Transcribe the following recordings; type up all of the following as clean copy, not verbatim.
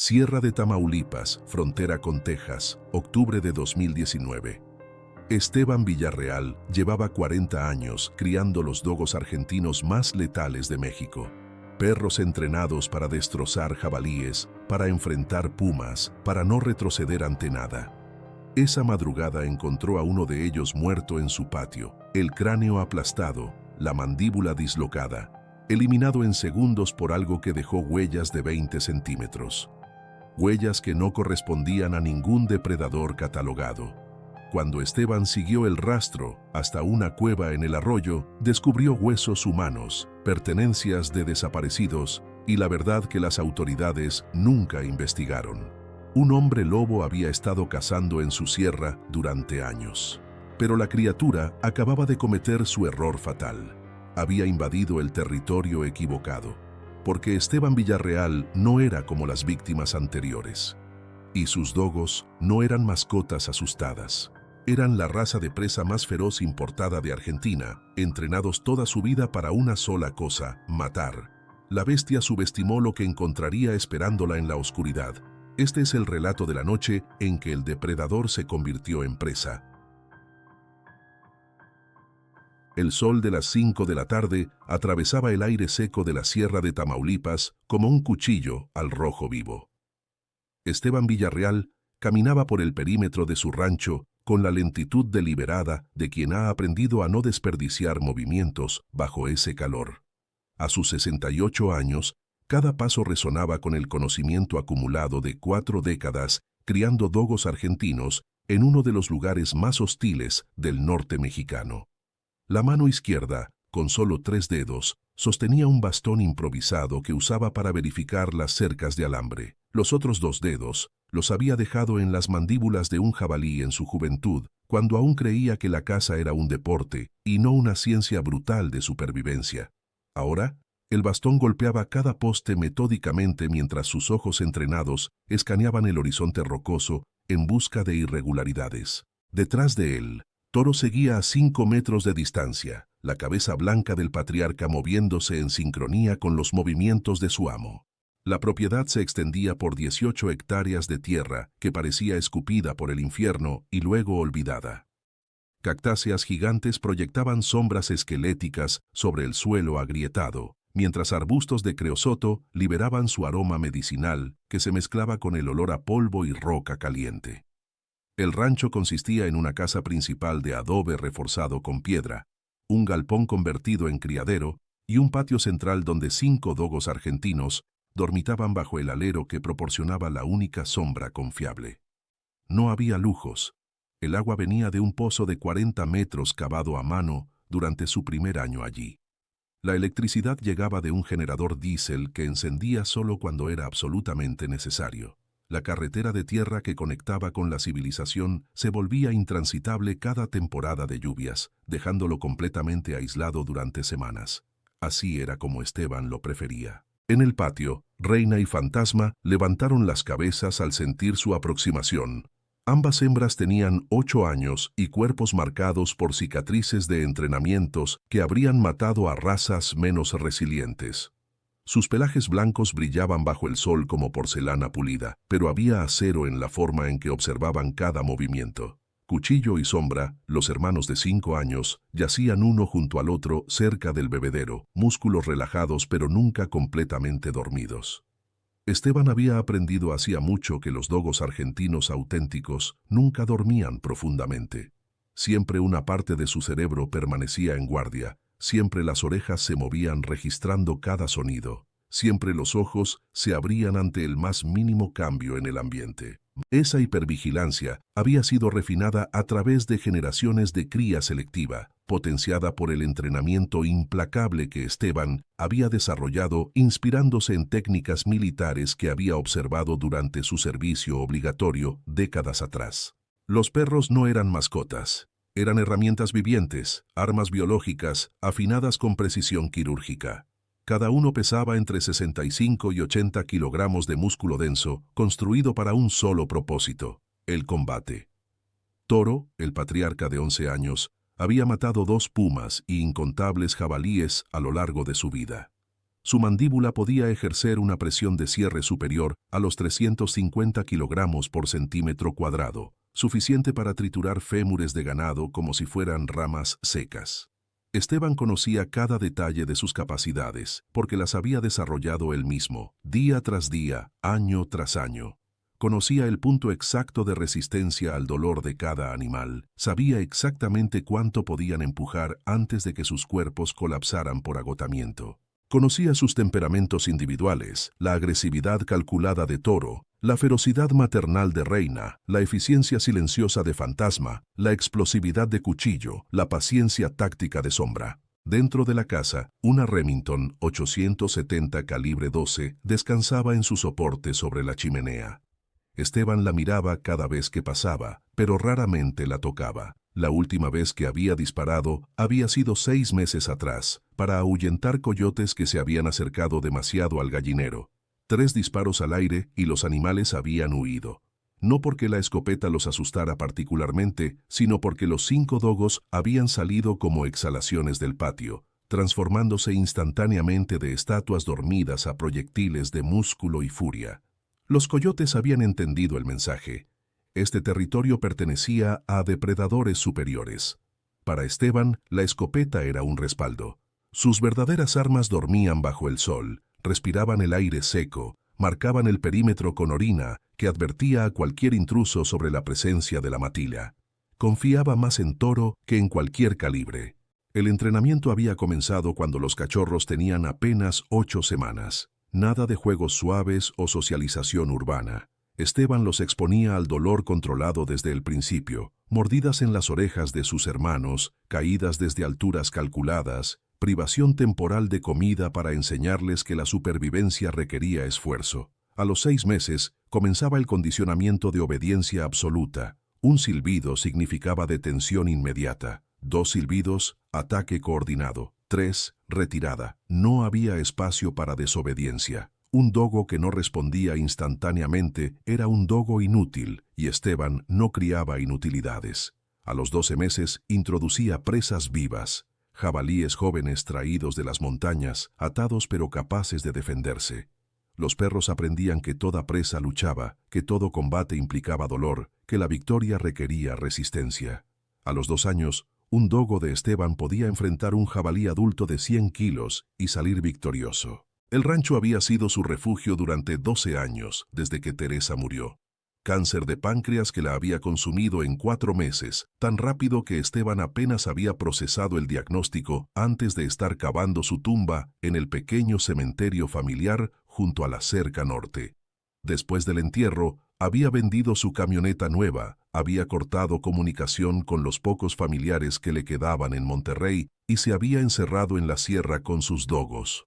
Sierra de Tamaulipas, frontera con Texas, octubre de 2019. Esteban Villarreal llevaba 40 años criando los dogos argentinos más letales de México. Perros entrenados para destrozar jabalíes, para enfrentar pumas, para no retroceder ante nada. Esa madrugada encontró a uno de ellos muerto en su patio, el cráneo aplastado, la mandíbula dislocada, eliminado en segundos por algo que dejó huellas de 20 centímetros. Huellas que no correspondían a ningún depredador catalogado. Cuando Esteban siguió el rastro hasta una cueva en el arroyo, descubrió huesos humanos, pertenencias de desaparecidos y la verdad que las autoridades nunca investigaron. Un hombre lobo había estado cazando en su sierra durante años. Pero la criatura acababa de cometer su error fatal. Había invadido el territorio equivocado, porque Esteban Villarreal no era como las víctimas anteriores. Y sus dogos no eran mascotas asustadas. Eran la raza de presa más feroz importada de Argentina, entrenados toda su vida para una sola cosa: matar. La bestia subestimó lo que encontraría esperándola en la oscuridad. Este es el relato de la noche en que el depredador se convirtió en presa. El sol de las 5 de la tarde atravesaba el aire seco de la Sierra de Tamaulipas como un cuchillo al rojo vivo. Esteban Villarreal caminaba por el perímetro de su rancho con la lentitud deliberada de quien ha aprendido a no desperdiciar movimientos bajo ese calor. A sus 68 años, cada paso resonaba con el conocimiento acumulado de 4 décadas criando dogos argentinos en uno de los lugares más hostiles del norte mexicano. La mano izquierda, con solo 3 dedos, sostenía un bastón improvisado que usaba para verificar las cercas de alambre. Los otros 2 dedos los había dejado en las mandíbulas de un jabalí en su juventud, cuando aún creía que la caza era un deporte y no una ciencia brutal de supervivencia. Ahora, el bastón golpeaba cada poste metódicamente mientras sus ojos entrenados escaneaban el horizonte rocoso en busca de irregularidades. Detrás de él, Toro seguía a 5 metros de distancia, la cabeza blanca del patriarca moviéndose en sincronía con los movimientos de su amo. La propiedad se extendía por 18 hectáreas de tierra que parecía escupida por el infierno y luego olvidada. Cactáceas gigantes proyectaban sombras esqueléticas sobre el suelo agrietado, mientras arbustos de creosoto liberaban su aroma medicinal que se mezclaba con el olor a polvo y roca caliente. El rancho consistía en una casa principal de adobe reforzado con piedra, un galpón convertido en criadero y un patio central donde 5 dogos argentinos dormitaban bajo el alero que proporcionaba la única sombra confiable. No había lujos. El agua venía de un pozo de 40 metros cavado a mano durante su primer año allí. La electricidad llegaba de un generador diésel que encendía solo cuando era absolutamente necesario. La carretera de tierra que conectaba con la civilización se volvía intransitable cada temporada de lluvias, dejándolo completamente aislado durante semanas. Así era como Esteban lo prefería. En el patio, Reina y Fantasma levantaron las cabezas al sentir su aproximación. Ambas hembras tenían 8 años y cuerpos marcados por cicatrices de entrenamientos que habrían matado a razas menos resilientes. Sus pelajes blancos brillaban bajo el sol como porcelana pulida, pero había acero en la forma en que observaban cada movimiento. Cuchillo y Sombra, los hermanos de 5 años, yacían uno junto al otro cerca del bebedero, músculos relajados pero nunca completamente dormidos. Esteban había aprendido hacía mucho que los dogos argentinos auténticos nunca dormían profundamente. Siempre una parte de su cerebro permanecía en guardia. Siempre las orejas se movían registrando cada sonido. Siempre los ojos se abrían ante el más mínimo cambio en el ambiente. Esa hipervigilancia había sido refinada a través de generaciones de cría selectiva, potenciada por el entrenamiento implacable que Esteban había desarrollado inspirándose en técnicas militares que había observado durante su servicio obligatorio décadas atrás. Los perros no eran mascotas. Eran herramientas vivientes, armas biológicas, afinadas con precisión quirúrgica. Cada uno pesaba entre 65 y 80 kilogramos de músculo denso, construido para un solo propósito: el combate. Toro, el patriarca de 11 años, había matado 2 pumas y incontables jabalíes a lo largo de su vida. Su mandíbula podía ejercer una presión de cierre superior a los 350 kilogramos por centímetro cuadrado, suficiente para triturar fémures de ganado como si fueran ramas secas. Esteban conocía cada detalle de sus capacidades, porque las había desarrollado él mismo, día tras día, año tras año. Conocía el punto exacto de resistencia al dolor de cada animal, sabía exactamente cuánto podían empujar antes de que sus cuerpos colapsaran por agotamiento. Conocía sus temperamentos individuales, la agresividad calculada de Toro, la ferocidad maternal de Reina, la eficiencia silenciosa de Fantasma, la explosividad de Cuchillo, la paciencia táctica de Sombra. Dentro de la casa, una Remington 870 calibre 12 descansaba en su soporte sobre la chimenea. Esteban la miraba cada vez que pasaba, pero raramente la tocaba. La última vez que había disparado había sido 6 meses atrás, para ahuyentar coyotes que se habían acercado demasiado al gallinero. 3 disparos al aire y los animales habían huido. No porque la escopeta los asustara particularmente, sino porque los 5 dogos habían salido como exhalaciones del patio, transformándose instantáneamente de estatuas dormidas a proyectiles de músculo y furia. Los coyotes habían entendido el mensaje. Este territorio pertenecía a depredadores superiores. Para Esteban, la escopeta era un respaldo. Sus verdaderas armas dormían bajo el sol, respiraban el aire seco, marcaban el perímetro con orina que advertía a cualquier intruso sobre la presencia de la matila. Confiaba más en Toro que en cualquier calibre. El entrenamiento había comenzado cuando los cachorros tenían apenas 8 semanas. Nada de juegos suaves o socialización urbana. Esteban los exponía al dolor controlado desde el principio, mordidas en las orejas de sus hermanos, caídas desde alturas calculadas, privación temporal de comida para enseñarles que la supervivencia requería esfuerzo. A los 6 meses, comenzaba el condicionamiento de obediencia absoluta. Un silbido significaba detención inmediata. 2 silbidos, ataque coordinado. 3, retirada. No había espacio para desobediencia. Un dogo que no respondía instantáneamente era un dogo inútil, y Esteban no criaba inutilidades. A los 12 meses introducía presas vivas, jabalíes jóvenes traídos de las montañas, atados pero capaces de defenderse. Los perros aprendían que toda presa luchaba, que todo combate implicaba dolor, que la victoria requería resistencia. A los 2 años, un dogo de Esteban podía enfrentar un jabalí adulto de 100 kilos y salir victorioso. El rancho había sido su refugio durante 12 años, desde que Teresa murió. Cáncer de páncreas que la había consumido en 4 meses, tan rápido que Esteban apenas había procesado el diagnóstico antes de estar cavando su tumba en el pequeño cementerio familiar junto a la cerca norte. Después del entierro, había vendido su camioneta nueva, había cortado comunicación con los pocos familiares que le quedaban en Monterrey y se había encerrado en la sierra con sus dogos.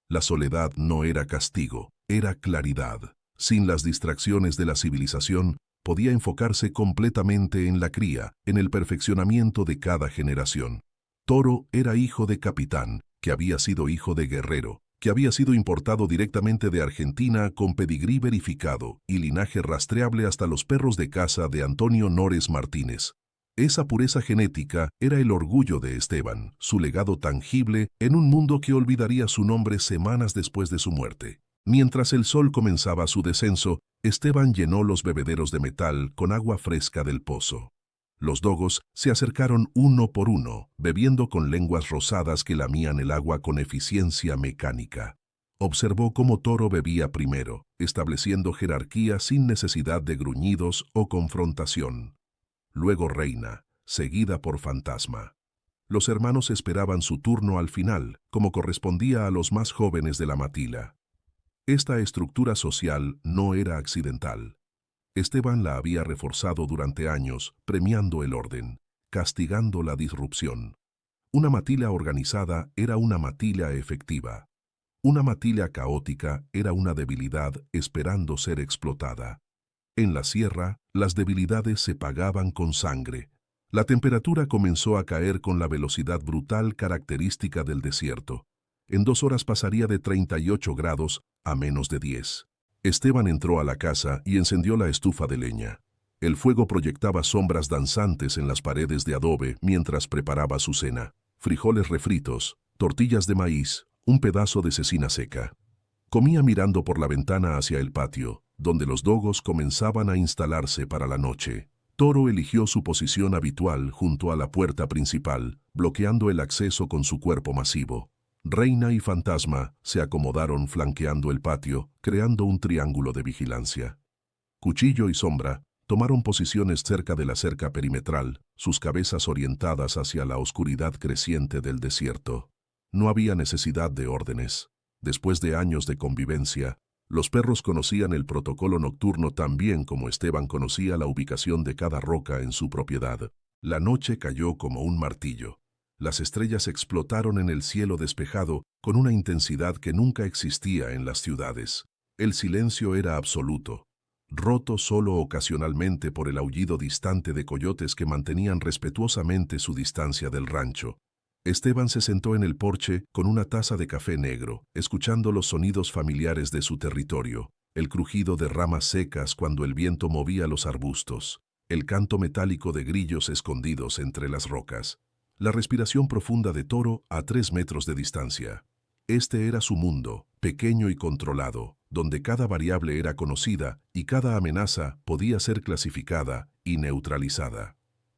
La soledad no era castigo, era claridad. Sin las distracciones de la civilización, podía enfocarse completamente en la cría, en el perfeccionamiento de cada generación. Toro era hijo de capitán, que había sido hijo de guerrero, que había sido importado directamente de Argentina con pedigrí verificado y linaje rastreable hasta los perros de caza de Antonio Nores Martínez. Esa pureza genética era el orgullo de Esteban, su legado tangible en un mundo que olvidaría su nombre semanas después de su muerte. Mientras el sol comenzaba su descenso, Esteban llenó los bebederos de metal con agua fresca del pozo. Los dogos se acercaron uno por uno, bebiendo con lenguas rosadas que lamían el agua con eficiencia mecánica. Observó cómo Toro bebía primero, estableciendo jerarquía sin necesidad de gruñidos o confrontación. Luego Reina, seguida por Fantasma. Los hermanos esperaban su turno al final, como correspondía a los más jóvenes de la matila. Esta estructura social no era accidental. Esteban la había reforzado durante años, premiando el orden, castigando la disrupción. Una matila organizada era una matila efectiva. Una matila caótica era una debilidad esperando ser explotada. En la sierra, las debilidades se pagaban con sangre. La temperatura comenzó a caer con la velocidad brutal característica del desierto. En 2 horas pasaría de 38 grados a menos de 10. Esteban entró a la casa y encendió la estufa de leña. El fuego proyectaba sombras danzantes en las paredes de adobe mientras preparaba su cena. Frijoles refritos, tortillas de maíz, un pedazo de cecina seca. Comía mirando por la ventana hacia el patio, donde los dogos comenzaban a instalarse para la noche. Toro eligió su posición habitual junto a la puerta principal, bloqueando el acceso con su cuerpo masivo. Reina y Fantasma se acomodaron flanqueando el patio, creando un triángulo de vigilancia. Cuchillo y Sombra tomaron posiciones cerca de la cerca perimetral, sus cabezas orientadas hacia la oscuridad creciente del desierto. No había necesidad de órdenes. Después de años de convivencia, los perros conocían el protocolo nocturno tan bien como Esteban conocía la ubicación de cada roca en su propiedad. La noche cayó como un martillo. Las estrellas explotaron en el cielo despejado con una intensidad que nunca existía en las ciudades. El silencio era absoluto, roto solo ocasionalmente por el aullido distante de coyotes que mantenían respetuosamente su distancia del rancho. Esteban se sentó en el porche con una taza de café negro, escuchando los sonidos familiares de su territorio, el crujido de ramas secas cuando el viento movía los arbustos, el canto metálico de grillos escondidos entre las rocas, la respiración profunda de Toro a 3 metros de distancia. Este era su mundo, pequeño y controlado, donde cada variable era conocida y cada amenaza podía ser clasificada y neutralizada.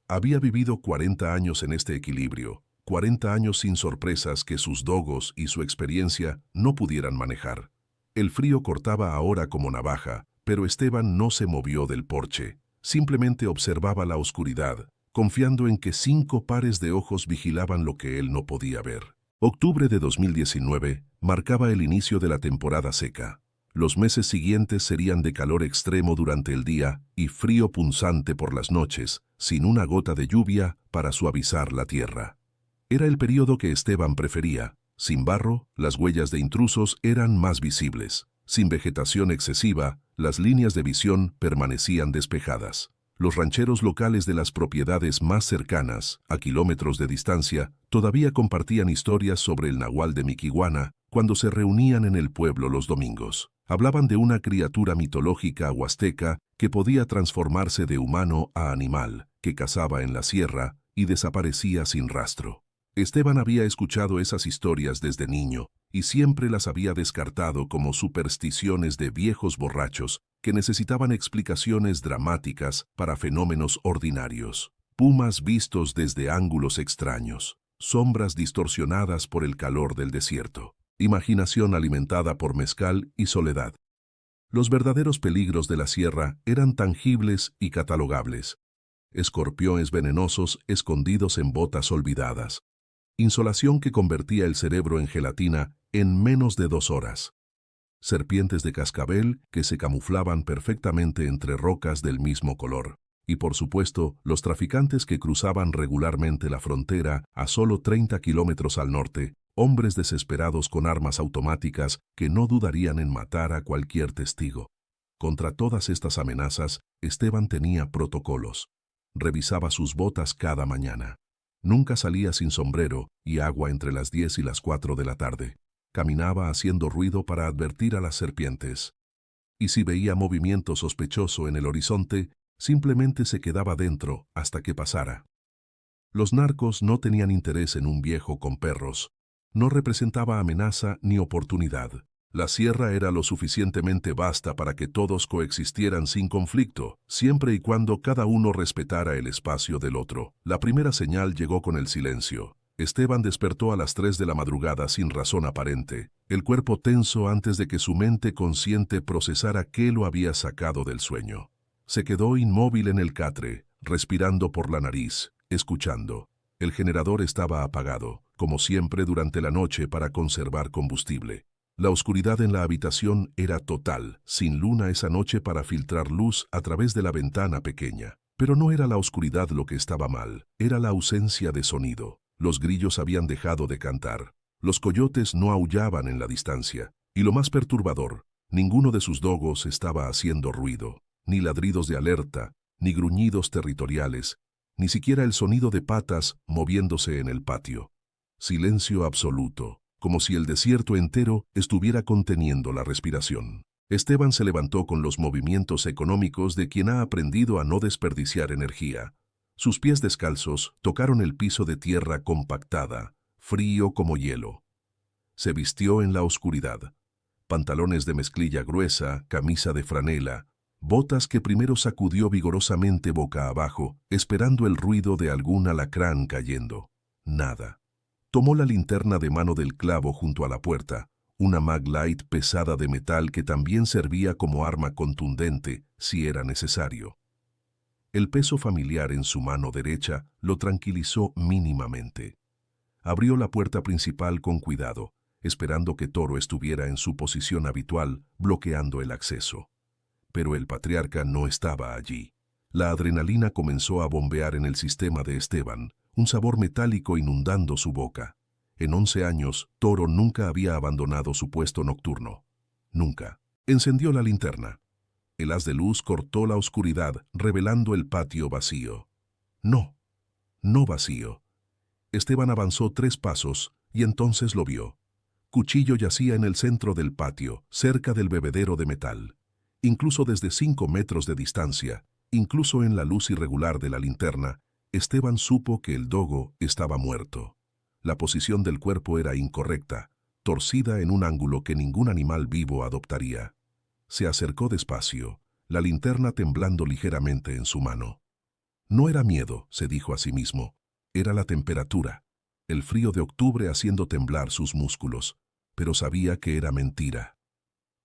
Había vivido 40 años en este equilibrio, 40 años sin sorpresas que sus dogos y su experiencia no pudieran manejar. El frío cortaba ahora como navaja, pero Esteban no se movió del porche. Simplemente observaba la oscuridad, confiando en que 5 pares de ojos vigilaban lo que él no podía ver. Octubre de 2019 marcaba el inicio de la temporada seca. Los meses siguientes serían de calor extremo durante el día y frío punzante por las noches, sin una gota de lluvia para suavizar la tierra. Era el período que Esteban prefería. Sin barro, las huellas de intrusos eran más visibles. Sin vegetación excesiva, las líneas de visión permanecían despejadas. Los rancheros locales de las propiedades más cercanas, a kilómetros de distancia, todavía compartían historias sobre el nahual de Miquihuana cuando se reunían en el pueblo los domingos. Hablaban de una criatura mitológica huasteca que podía transformarse de humano a animal, que cazaba en la sierra y desaparecía sin rastro. Esteban había escuchado esas historias desde niño y siempre las había descartado como supersticiones de viejos borrachos que necesitaban explicaciones dramáticas para fenómenos ordinarios. Pumas vistos desde ángulos extraños, sombras distorsionadas por el calor del desierto, imaginación alimentada por mezcal y soledad. Los verdaderos peligros de la sierra eran tangibles y catalogables. Escorpiones venenosos escondidos en botas olvidadas. Insolación que convertía el cerebro en gelatina en menos de 2 horas. Serpientes de cascabel que se camuflaban perfectamente entre rocas del mismo color. Y por supuesto, los traficantes que cruzaban regularmente la frontera a solo 30 kilómetros al norte, hombres desesperados con armas automáticas que no dudarían en matar a cualquier testigo. Contra todas estas amenazas, Esteban tenía protocolos. Revisaba sus botas cada mañana. Nunca salía sin sombrero y agua entre las 10 y las 4 de la tarde. Caminaba haciendo ruido para advertir a las serpientes. Y si veía movimiento sospechoso en el horizonte, simplemente se quedaba dentro hasta que pasara. Los narcos no tenían interés en un viejo con perros. No representaba amenaza ni oportunidad. La sierra era lo suficientemente vasta para que todos coexistieran sin conflicto, siempre y cuando cada uno respetara el espacio del otro. La primera señal llegó con el silencio. Esteban despertó a las 3 de la madrugada sin razón aparente, el cuerpo tenso antes de que su mente consciente procesara qué lo había sacado del sueño. Se quedó inmóvil en el catre, respirando por la nariz, escuchando. El generador estaba apagado, como siempre durante la noche para conservar combustible. La oscuridad en la habitación era total, sin luna esa noche para filtrar luz a través de la ventana pequeña. Pero no era la oscuridad lo que estaba mal, era la ausencia de sonido. Los grillos habían dejado de cantar. Los coyotes no aullaban en la distancia. Y lo más perturbador, ninguno de sus dogos estaba haciendo ruido. Ni ladridos de alerta, ni gruñidos territoriales, ni siquiera el sonido de patas moviéndose en el patio. Silencio absoluto, como si el desierto entero estuviera conteniendo la respiración. Esteban se levantó con los movimientos económicos de quien ha aprendido a no desperdiciar energía. Sus pies descalzos tocaron el piso de tierra compactada, frío como hielo. Se vistió en la oscuridad. Pantalones de mezclilla gruesa, camisa de franela, botas que primero sacudió vigorosamente boca abajo, esperando el ruido de algún alacrán cayendo. Nada. Tomó la linterna de mano del clavo junto a la puerta, una Maglite pesada de metal que también servía como arma contundente si era necesario. El peso familiar en su mano derecha lo tranquilizó mínimamente. Abrió la puerta principal con cuidado, esperando que Toro estuviera en su posición habitual, bloqueando el acceso. Pero el patriarca no estaba allí. La adrenalina comenzó a bombear en el sistema de Esteban, un sabor metálico inundando su boca. En 11 años, Toro nunca había abandonado su puesto nocturno. Nunca. Encendió la linterna. El haz de luz cortó la oscuridad, revelando el patio vacío. No, no vacío. Esteban avanzó 3 pasos y entonces lo vio. Cuchillo yacía en el centro del patio, cerca del bebedero de metal. Incluso desde 5 metros de distancia, incluso en la luz irregular de la linterna, Esteban supo que el dogo estaba muerto. La posición del cuerpo era incorrecta, torcida en un ángulo que ningún animal vivo adoptaría. Se acercó despacio, la linterna temblando ligeramente en su mano. No era miedo, se dijo a sí mismo, era la temperatura, el frío de octubre haciendo temblar sus músculos, pero sabía que era mentira.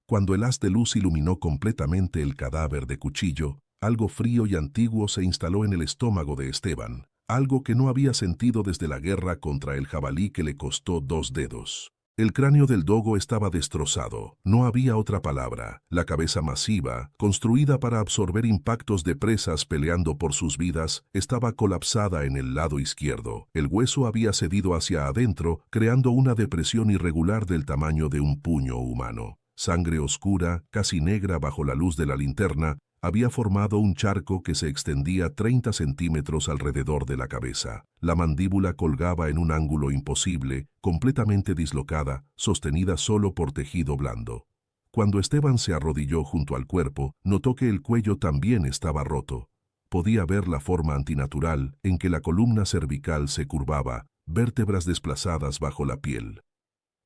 Cuando el haz de luz iluminó completamente el cadáver de Cuchillo, algo frío y antiguo se instaló en el estómago de Esteban, algo que no había sentido desde la guerra contra el jabalí que le costó 2 dedos. El cráneo del dogo estaba destrozado, no había otra palabra. La cabeza masiva, construida para absorber impactos de presas peleando por sus vidas, estaba colapsada en el lado izquierdo. El hueso había cedido hacia adentro, creando una depresión irregular del tamaño de un puño humano. Sangre oscura, casi negra bajo la luz de la linterna, había formado un charco que se extendía 30 centímetros alrededor de la cabeza. La mandíbula colgaba en un ángulo imposible, completamente dislocada, sostenida solo por tejido blando. Cuando Esteban se arrodilló junto al cuerpo, notó que el cuello también estaba roto. Podía ver la forma antinatural en que la columna cervical se curvaba, vértebras desplazadas bajo la piel.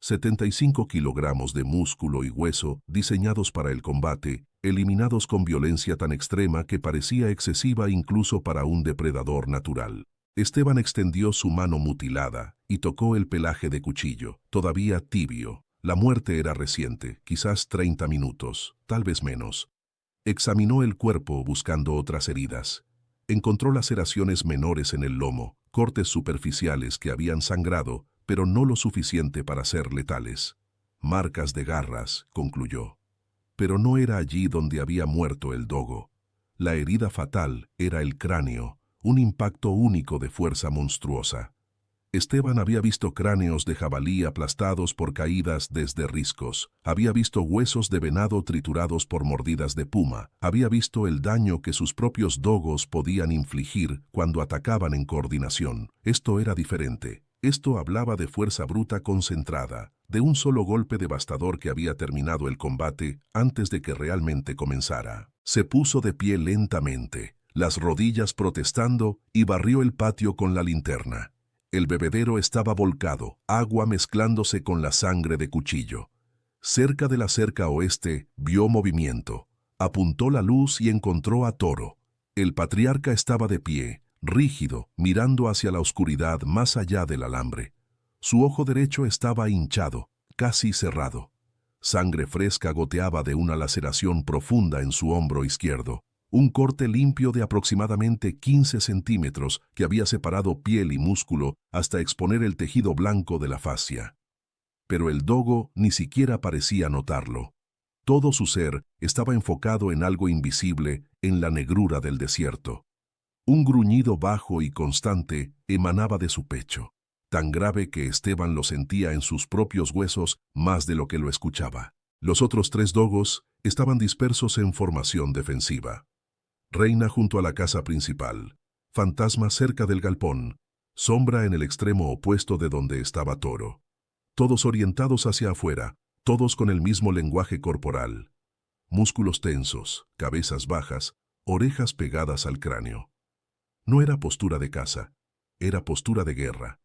75 kilogramos de músculo y hueso, diseñados para el combate, eliminados con violencia tan extrema que parecía excesiva incluso para un depredador natural. Esteban extendió su mano mutilada y tocó el pelaje de Cuchillo, todavía tibio. La muerte era reciente, quizás 30 minutos, tal vez menos. Examinó el cuerpo buscando otras heridas. Encontró laceraciones menores en el lomo, cortes superficiales que habían sangrado, pero no lo suficiente para ser letales. Marcas de garras, concluyó. Pero no era allí donde había muerto el dogo. La herida fatal era el cráneo, un impacto único de fuerza monstruosa. Esteban había visto cráneos de jabalí aplastados por caídas desde riscos, había visto huesos de venado triturados por mordidas de puma, había visto el daño que sus propios dogos podían infligir cuando atacaban en coordinación. Esto era diferente. Esto hablaba de fuerza bruta concentrada, de un solo golpe devastador que había terminado el combate antes de que realmente comenzara. Se puso de pie lentamente, las rodillas protestando, y barrió el patio con la linterna. El bebedero estaba volcado, agua mezclándose con la sangre de Cuchillo. Cerca de la cerca oeste, vio movimiento. Apuntó la luz y encontró a Toro. El patriarca estaba de pie, rígido, mirando hacia la oscuridad más allá del alambre. Su ojo derecho estaba hinchado, casi cerrado. Sangre fresca goteaba de una laceración profunda en su hombro izquierdo. Un corte limpio de aproximadamente 15 centímetros que había separado piel y músculo hasta exponer el tejido blanco de la fascia. Pero el dogo ni siquiera parecía notarlo. Todo su ser estaba enfocado en algo invisible, en la negrura del desierto. Un gruñido bajo y constante emanaba de su pecho, tan grave que Esteban lo sentía en sus propios huesos más de lo que lo escuchaba. Los otros 3 dogos estaban dispersos en formación defensiva. Reina junto a la casa principal, Fantasma cerca del galpón, Sombra en el extremo opuesto de donde estaba Toro. Todos orientados hacia afuera, todos con el mismo lenguaje corporal. Músculos tensos, cabezas bajas, orejas pegadas al cráneo. No era postura de caza, era postura de guerra.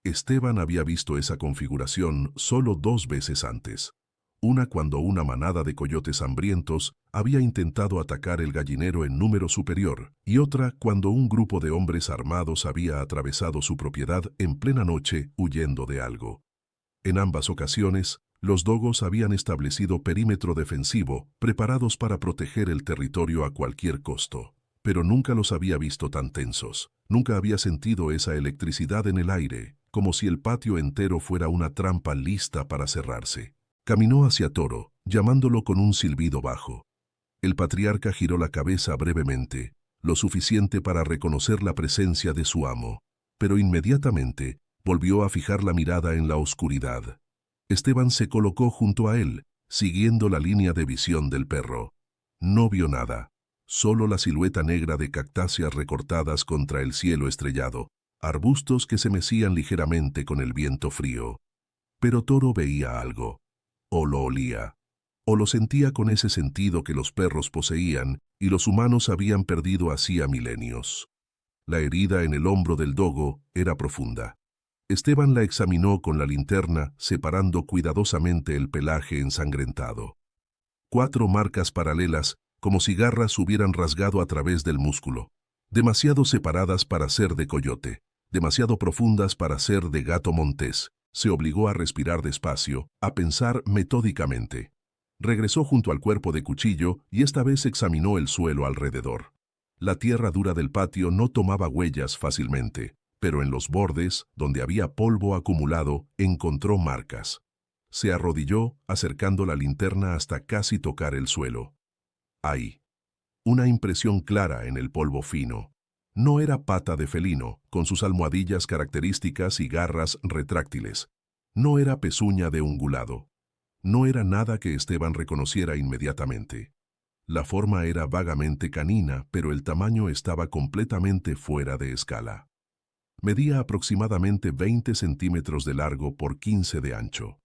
Esteban había visto esa configuración solo 2 veces antes. Una cuando una manada de coyotes hambrientos había intentado atacar el gallinero en número superior, y otra cuando un grupo de hombres armados había atravesado su propiedad en plena noche huyendo de algo. En ambas ocasiones, los dogos habían establecido perímetro defensivo, preparados para proteger el territorio a cualquier costo. Pero nunca los había visto tan tensos. Nunca había sentido esa electricidad en el aire, como si el patio entero fuera una trampa lista para cerrarse. Caminó hacia Toro, llamándolo con un silbido bajo. El patriarca giró la cabeza brevemente, lo suficiente para reconocer la presencia de su amo, pero inmediatamente volvió a fijar la mirada en la oscuridad. Esteban se colocó junto a él, siguiendo la línea de visión del perro. No vio nada, solo la silueta negra de cactáceas recortadas contra el cielo estrellado, arbustos que se mecían ligeramente con el viento frío. Pero Toro veía algo, o lo olía, o lo sentía con ese sentido que los perros poseían y los humanos habían perdido hacía milenios. La herida en el hombro del dogo era profunda. Esteban la examinó con la linterna, separando cuidadosamente el pelaje ensangrentado. 4 marcas paralelas, como si garras hubieran rasgado a través del músculo. Demasiado separadas para ser de coyote, demasiado profundas para ser de gato montés. Se obligó a respirar despacio, a pensar metódicamente. Regresó junto al cuerpo de Cuchillo y esta vez examinó el suelo alrededor. La tierra dura del patio no tomaba huellas fácilmente, pero en los bordes, donde había polvo acumulado, encontró marcas. Se arrodilló, acercando la linterna hasta casi tocar el suelo. Ahí. Una impresión clara en el polvo fino. No era pata de felino, con sus almohadillas características y garras retráctiles. No era pezuña de ungulado. No era nada que Esteban reconociera inmediatamente. La forma era vagamente canina, pero el tamaño estaba completamente fuera de escala. Medía aproximadamente 20 centímetros de largo por 15 de ancho.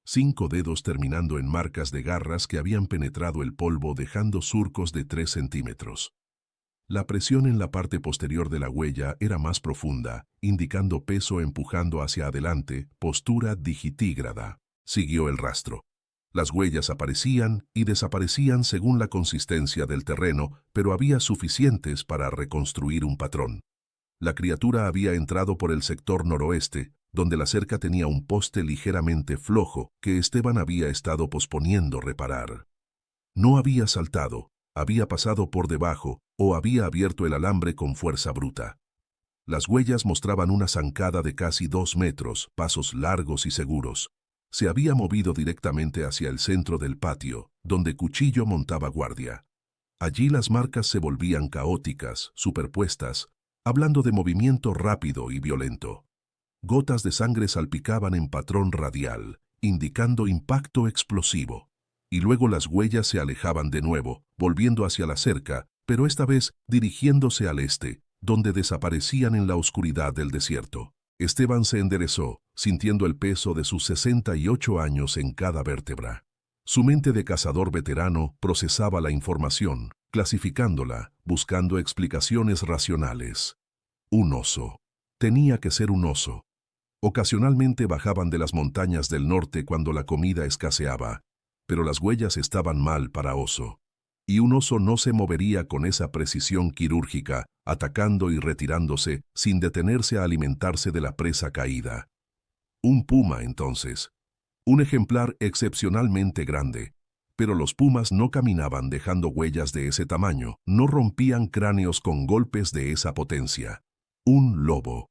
5 dedos terminando en marcas de garras que habían penetrado el polvo dejando surcos de 3 centímetros. La presión en la parte posterior de la huella era más profunda, indicando peso empujando hacia adelante, postura digitígrada. Siguió el rastro. Las huellas aparecían y desaparecían según la consistencia del terreno, pero había suficientes para reconstruir un patrón. La criatura había entrado por el sector noroeste, donde la cerca tenía un poste ligeramente flojo que Esteban había estado posponiendo reparar. No había saltado, había pasado por debajo o había abierto el alambre con fuerza bruta. Las huellas mostraban una zancada de casi 2 metros, pasos largos y seguros. Se había movido directamente hacia el centro del patio, donde Cuchillo montaba guardia. Allí las marcas se volvían caóticas, superpuestas, hablando de movimiento rápido y violento. Gotas de sangre salpicaban en patrón radial, indicando impacto explosivo. Y luego las huellas se alejaban de nuevo, volviendo hacia la cerca, pero esta vez dirigiéndose al este, donde desaparecían en la oscuridad del desierto. Esteban se enderezó, sintiendo el peso de sus 68 años en cada vértebra. Su mente de cazador veterano procesaba la información, clasificándola, buscando explicaciones racionales. Un oso. Tenía que ser un oso. Ocasionalmente bajaban de las montañas del norte cuando la comida escaseaba, pero las huellas estaban mal para oso. Y un oso no se movería con esa precisión quirúrgica, atacando y retirándose sin detenerse a alimentarse de la presa caída. Un puma, entonces. Un ejemplar excepcionalmente grande. Pero los pumas no caminaban dejando huellas de ese tamaño, no rompían cráneos con golpes de esa potencia. Un lobo.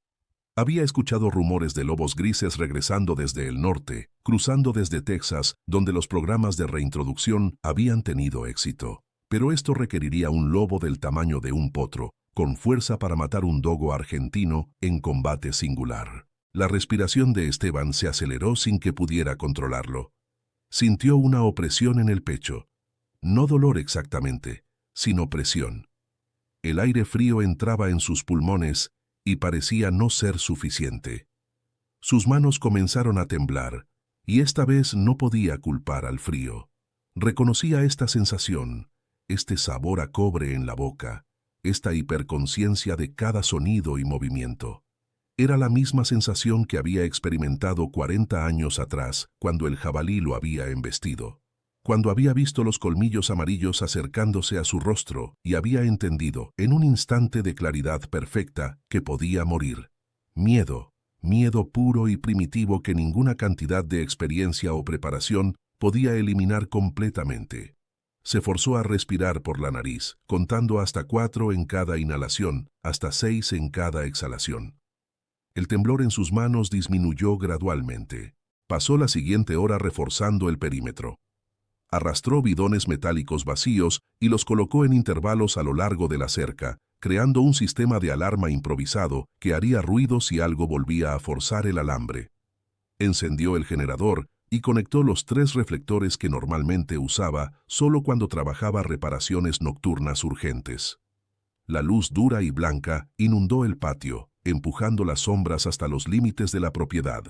Había escuchado rumores de lobos grises regresando desde el norte, cruzando desde Texas, donde los programas de reintroducción habían tenido éxito. Pero esto requeriría un lobo del tamaño de un potro, con fuerza para matar un dogo argentino en combate singular. La respiración de Esteban se aceleró sin que pudiera controlarlo. Sintió una opresión en el pecho. No dolor exactamente, sino presión. El aire frío entraba en sus pulmones y parecía no ser suficiente. Sus manos comenzaron a temblar, y esta vez no podía culpar al frío. Reconocía esta sensación, este sabor a cobre en la boca, esta hiperconciencia de cada sonido y movimiento. Era la misma sensación que había experimentado 40 años atrás, cuando el jabalí lo había embestido. Cuando había visto los colmillos amarillos acercándose a su rostro y había entendido, en un instante de claridad perfecta, que podía morir. Miedo, miedo puro y primitivo que ninguna cantidad de experiencia o preparación podía eliminar completamente. Se forzó a respirar por la nariz, contando hasta 4 en cada inhalación, hasta 6 en cada exhalación. El temblor en sus manos disminuyó gradualmente. Pasó la siguiente hora reforzando el perímetro. Arrastró bidones metálicos vacíos y los colocó en intervalos a lo largo de la cerca, creando un sistema de alarma improvisado que haría ruido si algo volvía a forzar el alambre. Encendió el generador y conectó los 3 reflectores que normalmente usaba solo cuando trabajaba reparaciones nocturnas urgentes. La luz dura y blanca inundó el patio, empujando las sombras hasta los límites de la propiedad.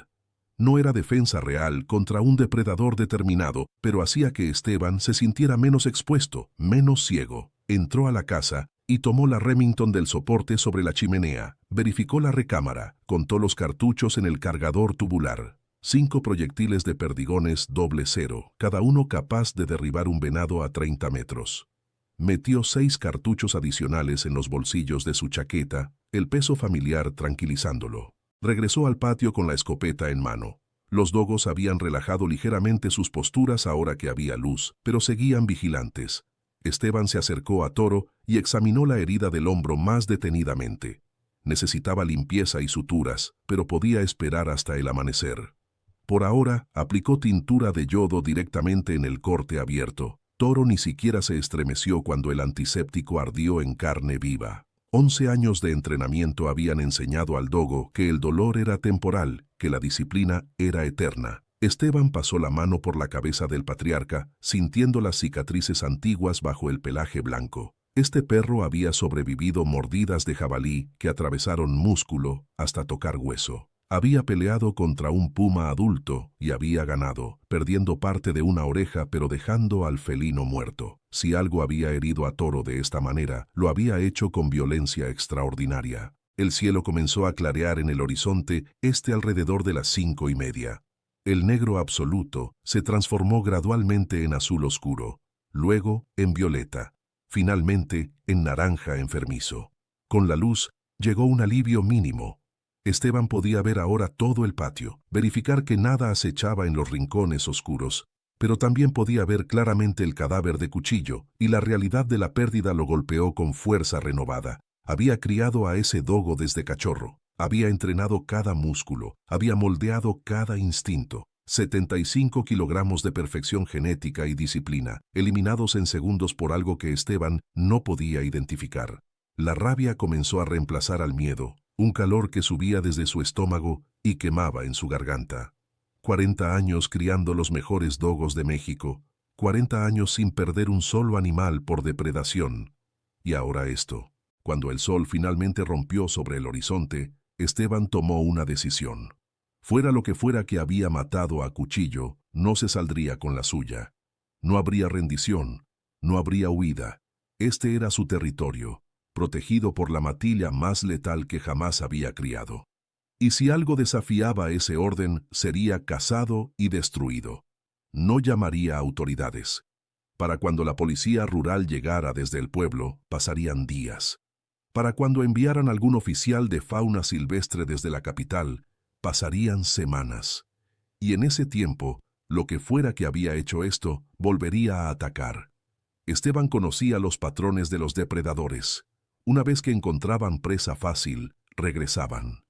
No era defensa real contra un depredador determinado, pero hacía que Esteban se sintiera menos expuesto, menos ciego. Entró a la casa y tomó la Remington del soporte sobre la chimenea. Verificó la recámara, contó los cartuchos en el cargador tubular. 5 proyectiles de perdigones .00, cada uno capaz de derribar un venado a 30 metros. Metió 6 cartuchos adicionales en los bolsillos de su chaqueta, el peso familiar tranquilizándolo. Regresó al patio con la escopeta en mano. Los dogos habían relajado ligeramente sus posturas ahora que había luz, pero seguían vigilantes. Esteban se acercó a Toro y examinó la herida del hombro más detenidamente. Necesitaba limpieza y suturas, pero podía esperar hasta el amanecer. Por ahora, aplicó tintura de yodo directamente en el corte abierto. Toro ni siquiera se estremeció cuando el antiséptico ardió en carne viva. 11 años de entrenamiento habían enseñado al dogo que el dolor era temporal, que la disciplina era eterna. Esteban pasó la mano por la cabeza del patriarca, sintiendo las cicatrices antiguas bajo el pelaje blanco. Este perro había sobrevivido mordidas de jabalí que atravesaron músculo hasta tocar hueso. Había peleado contra un puma adulto y había ganado, perdiendo parte de una oreja pero dejando al felino muerto. Si algo había herido a Toro de esta manera, lo había hecho con violencia extraordinaria. El cielo comenzó a clarear en el horizonte alrededor de las 5:30. El negro absoluto se transformó gradualmente en azul oscuro, luego en violeta, finalmente en naranja enfermizo. Con la luz llegó un alivio mínimo. Esteban podía ver ahora todo el patio, verificar que nada acechaba en los rincones oscuros, pero también podía ver claramente el cadáver de Cuchillo, y la realidad de la pérdida lo golpeó con fuerza renovada. Había criado a ese dogo desde cachorro, había entrenado cada músculo, había moldeado cada instinto. 75 kilogramos de perfección genética y disciplina, eliminados en segundos por algo que Esteban no podía identificar. La rabia comenzó a reemplazar al miedo, un calor que subía desde su estómago y quemaba en su garganta. 40 años criando los mejores dogos de México, 40 años sin perder un solo animal por depredación. Y ahora esto. Cuando el sol finalmente rompió sobre el horizonte, Esteban tomó una decisión. Fuera lo que fuera que había matado a Cuchillo, no se saldría con la suya. No habría rendición, no habría huida. Este era su territorio, protegido por la matilla más letal que jamás había criado. Y si algo desafiaba ese orden, sería cazado y destruido. No llamaría a autoridades. Para cuando la policía rural llegara desde el pueblo, pasarían días. Para cuando enviaran algún oficial de fauna silvestre desde la capital, pasarían semanas. Y en ese tiempo, lo que fuera que había hecho esto, volvería a atacar. Esteban conocía los patrones de los depredadores. Una vez que encontraban presa fácil, regresaban.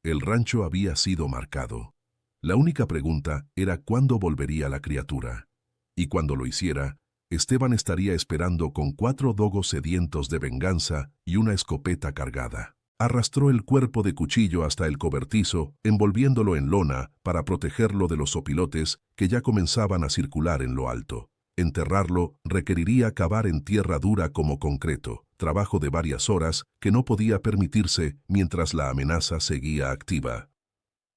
El rancho había sido marcado. La única pregunta era cuándo volvería la criatura. Y cuando lo hiciera, Esteban estaría esperando con 4 dogos sedientos de venganza y una escopeta cargada. Arrastró el cuerpo de Cuchillo hasta el cobertizo, envolviéndolo en lona para protegerlo de los opilotes que ya comenzaban a circular en lo alto. Enterrarlo requeriría cavar en tierra dura como concreto, trabajo de varias horas que no podía permitirse mientras la amenaza seguía activa.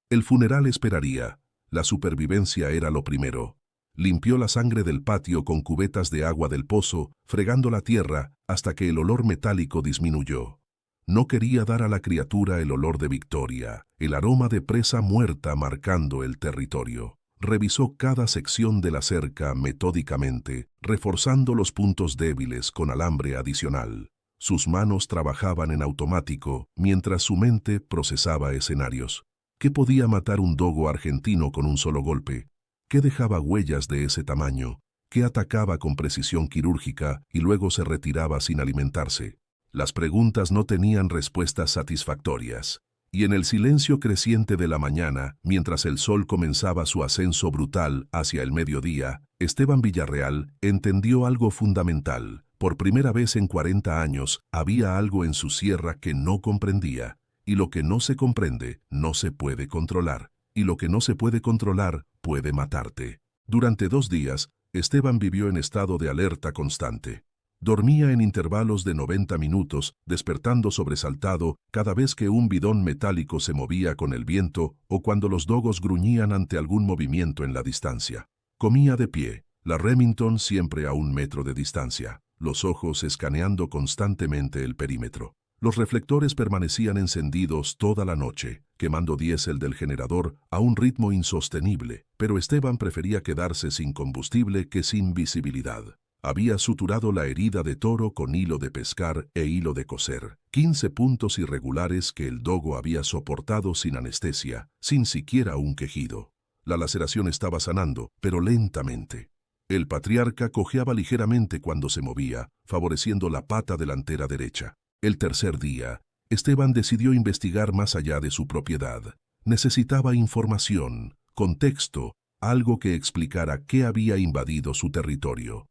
El funeral esperaría, la supervivencia era lo primero. Limpió la sangre del patio con cubetas de agua del pozo, fregando la tierra hasta que el olor metálico disminuyó. No quería dar a la criatura el olor de victoria, el aroma de presa muerta marcando el territorio. Revisó cada sección de la cerca metódicamente, reforzando los puntos débiles con alambre adicional. Sus manos trabajaban en automático, mientras su mente procesaba escenarios. ¿Qué podía matar un dogo argentino con un solo golpe? ¿Qué dejaba huellas de ese tamaño? ¿Qué atacaba con precisión quirúrgica y luego se retiraba sin alimentarse? Las preguntas no tenían respuestas satisfactorias. Y en el silencio creciente de la mañana, mientras el sol comenzaba su ascenso brutal hacia el mediodía, Esteban Villarreal entendió algo fundamental. Por primera vez en 40 años, había algo en su sierra que no comprendía. Y lo que no se comprende, no se puede controlar. Y lo que no se puede controlar, puede matarte. Durante 2 días, Esteban vivió en estado de alerta constante. Dormía en intervalos de 90 minutos, despertando sobresaltado cada vez que un bidón metálico se movía con el viento o cuando los dogos gruñían ante algún movimiento en la distancia. Comía de pie, la Remington siempre a 1 metro de distancia, los ojos escaneando constantemente el perímetro. Los reflectores permanecían encendidos toda la noche, quemando diésel del generador a un ritmo insostenible, pero Esteban prefería quedarse sin combustible que sin visibilidad. Había suturado la herida de Toro con hilo de pescar e hilo de coser, 15 puntos irregulares que el dogo había soportado sin anestesia, sin siquiera un quejido. La laceración estaba sanando, pero lentamente. El patriarca cojeaba ligeramente cuando se movía, favoreciendo la pata delantera derecha. El tercer día, Esteban decidió investigar más allá de su propiedad. Necesitaba información, contexto, algo que explicara qué había invadido su territorio.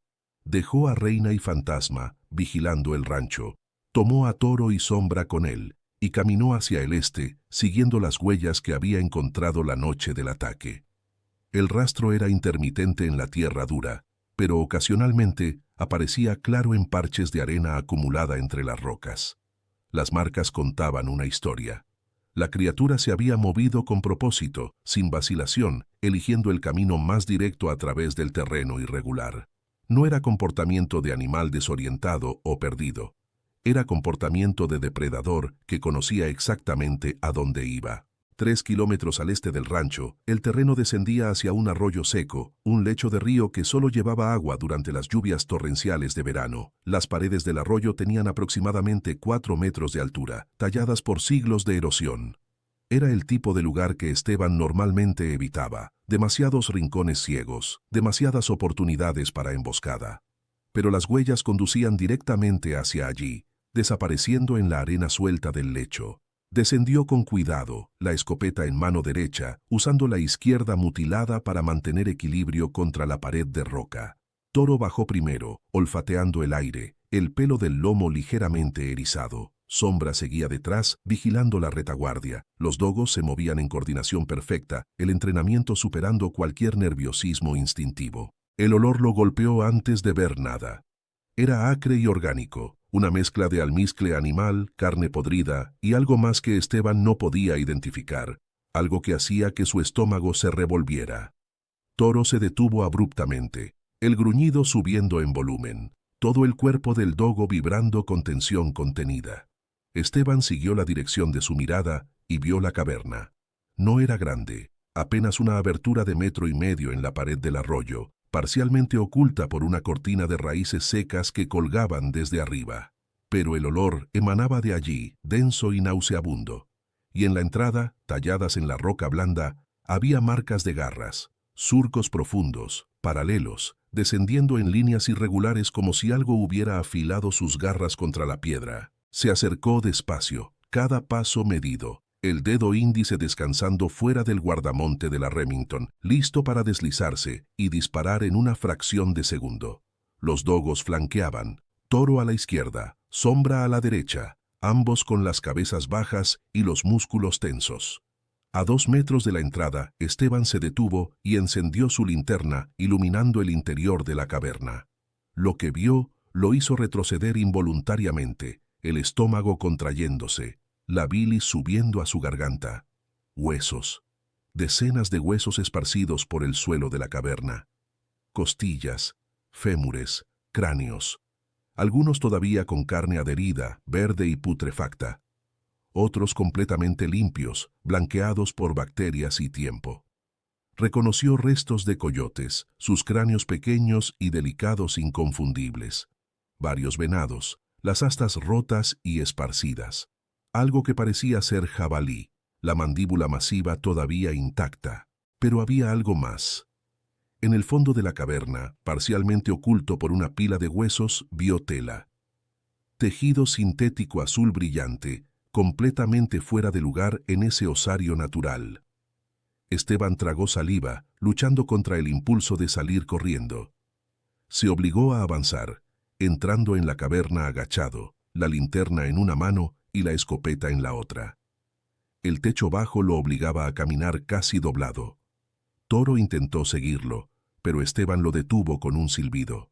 Dejó a Reina y Fantasma vigilando el rancho, tomó a Toro y Sombra con él y caminó hacia el este, siguiendo las huellas que había encontrado la noche del ataque. El rastro era intermitente en la tierra dura, pero ocasionalmente aparecía claro en parches de arena acumulada entre las rocas. Las marcas contaban una historia. La criatura se había movido con propósito, sin vacilación, eligiendo el camino más directo a través del terreno irregular. No era comportamiento de animal desorientado o perdido. Era comportamiento de depredador que conocía exactamente a dónde iba. 3 kilómetros al este del rancho, el terreno descendía hacia un arroyo seco, un lecho de río que solo llevaba agua durante las lluvias torrenciales de verano. Las paredes del arroyo tenían aproximadamente 4 metros de altura, talladas por siglos de erosión. Era el tipo de lugar que Esteban normalmente evitaba. Demasiados rincones ciegos, demasiadas oportunidades para emboscada. Pero las huellas conducían directamente hacia allí, desapareciendo en la arena suelta del lecho. Descendió con cuidado, la escopeta en mano derecha, usando la izquierda mutilada para mantener equilibrio contra la pared de roca. Toro bajó primero, olfateando el aire, el pelo del lomo ligeramente erizado. Sombra seguía detrás, vigilando la retaguardia. Los dogos se movían en coordinación perfecta, el entrenamiento superando cualquier nerviosismo instintivo. El olor lo golpeó antes de ver nada. Era acre y orgánico, una mezcla de almizcle animal, carne podrida y algo más que Esteban no podía identificar, algo que hacía que su estómago se revolviera. Toro se detuvo abruptamente, el gruñido subiendo en volumen, todo el cuerpo del dogo vibrando con tensión contenida. Esteban siguió la dirección de su mirada y vio la caverna. No era grande, apenas una abertura de 1,5 metros en la pared del arroyo, parcialmente oculta por una cortina de raíces secas que colgaban desde arriba. Pero el olor emanaba de allí, denso y nauseabundo. Y en la entrada, talladas en la roca blanda, había marcas de garras, surcos profundos, paralelos, descendiendo en líneas irregulares como si algo hubiera afilado sus garras contra la piedra. Se acercó despacio, cada paso medido, el dedo índice descansando fuera del guardamonte de la Remington, listo para deslizarse y disparar en una fracción de segundo. Los dogos flanqueaban, Toro a la izquierda, Sombra a la derecha, ambos con las cabezas bajas y los músculos tensos. A 2 metros de la entrada, Esteban se detuvo y encendió su linterna, iluminando el interior de la caverna. Lo que vio lo hizo retroceder involuntariamente, el estómago contrayéndose, la bilis subiendo a su garganta. Huesos. Decenas de huesos esparcidos por el suelo de la caverna. Costillas, fémures, cráneos. Algunos todavía con carne adherida, verde y putrefacta. otros completamente limpios, blanqueados por bacterias y tiempo. Reconoció restos de coyotes, sus cráneos pequeños y delicados inconfundibles. Varios venados, las astas rotas y esparcidas. Algo que parecía ser jabalí, la mandíbula masiva todavía intacta. Pero había algo más. En el fondo de la caverna, parcialmente oculto por una pila de huesos, vio tela. Tejido sintético azul brillante, completamente fuera de lugar en ese osario natural. Esteban tragó saliva, luchando contra el impulso de salir corriendo. Se obligó a avanzar, entrando en la caverna agachado, la linterna en una mano y la escopeta en la otra. El techo bajo lo obligaba a caminar casi doblado. Toro intentó seguirlo, pero Esteban lo detuvo con un silbido.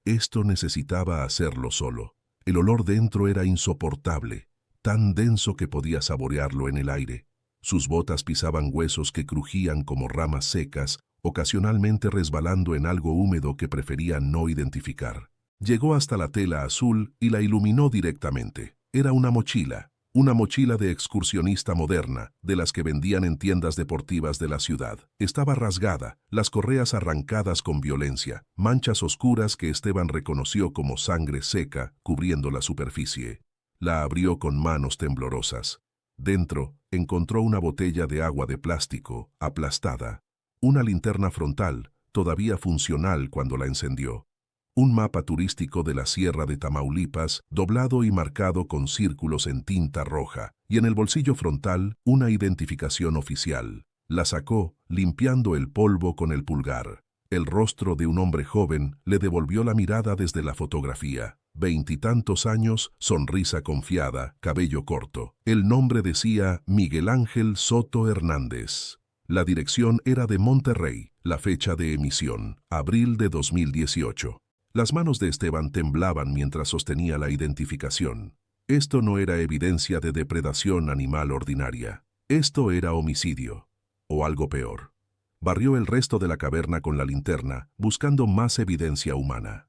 Esto necesitaba hacerlo solo. El olor dentro era insoportable, tan denso que podía saborearlo en el aire. Sus botas pisaban huesos que crujían como ramas secas, ocasionalmente resbalando en algo húmedo que prefería no identificar. Llegó hasta la tela azul y la iluminó directamente. Era una mochila de excursionista moderna, de las que vendían en tiendas deportivas de la ciudad. Estaba rasgada, las correas arrancadas con violencia, manchas oscuras que Esteban reconoció como sangre seca cubriendo la superficie. La abrió con manos temblorosas. Dentro, encontró una botella de agua de plástico, aplastada. Una linterna frontal, todavía funcional cuando la encendió. Un mapa turístico de la Sierra de Tamaulipas, doblado y marcado con círculos en tinta roja, y en el bolsillo frontal, una identificación oficial. La sacó, limpiando el polvo con el pulgar. El rostro de un hombre joven le devolvió la mirada desde la fotografía. 20 y tantos años, sonrisa confiada, cabello corto. El nombre decía Miguel Ángel Soto Hernández. La dirección era de Monterrey, la fecha de emisión, abril de 2018. Las manos de Esteban temblaban mientras sostenía la identificación. Esto no era evidencia de depredación animal ordinaria. Esto era homicidio. O algo peor. Barrió el resto de la caverna con la linterna, buscando más evidencia humana.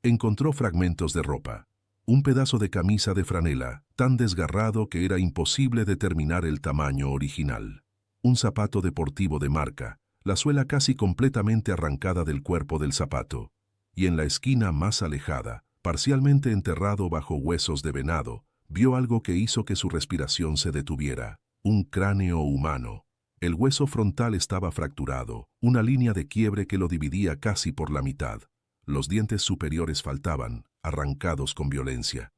Encontró fragmentos de ropa. Un pedazo de camisa de franela, tan desgarrado que era imposible determinar el tamaño original. Un zapato deportivo de marca, la suela casi completamente arrancada del cuerpo del zapato. Y en la esquina más alejada, parcialmente enterrado bajo huesos de venado, vio algo que hizo que su respiración se detuviera. Un cráneo humano. El hueso frontal estaba fracturado, una línea de quiebre que lo dividía casi por la mitad. Los dientes superiores faltaban, arrancados con violencia.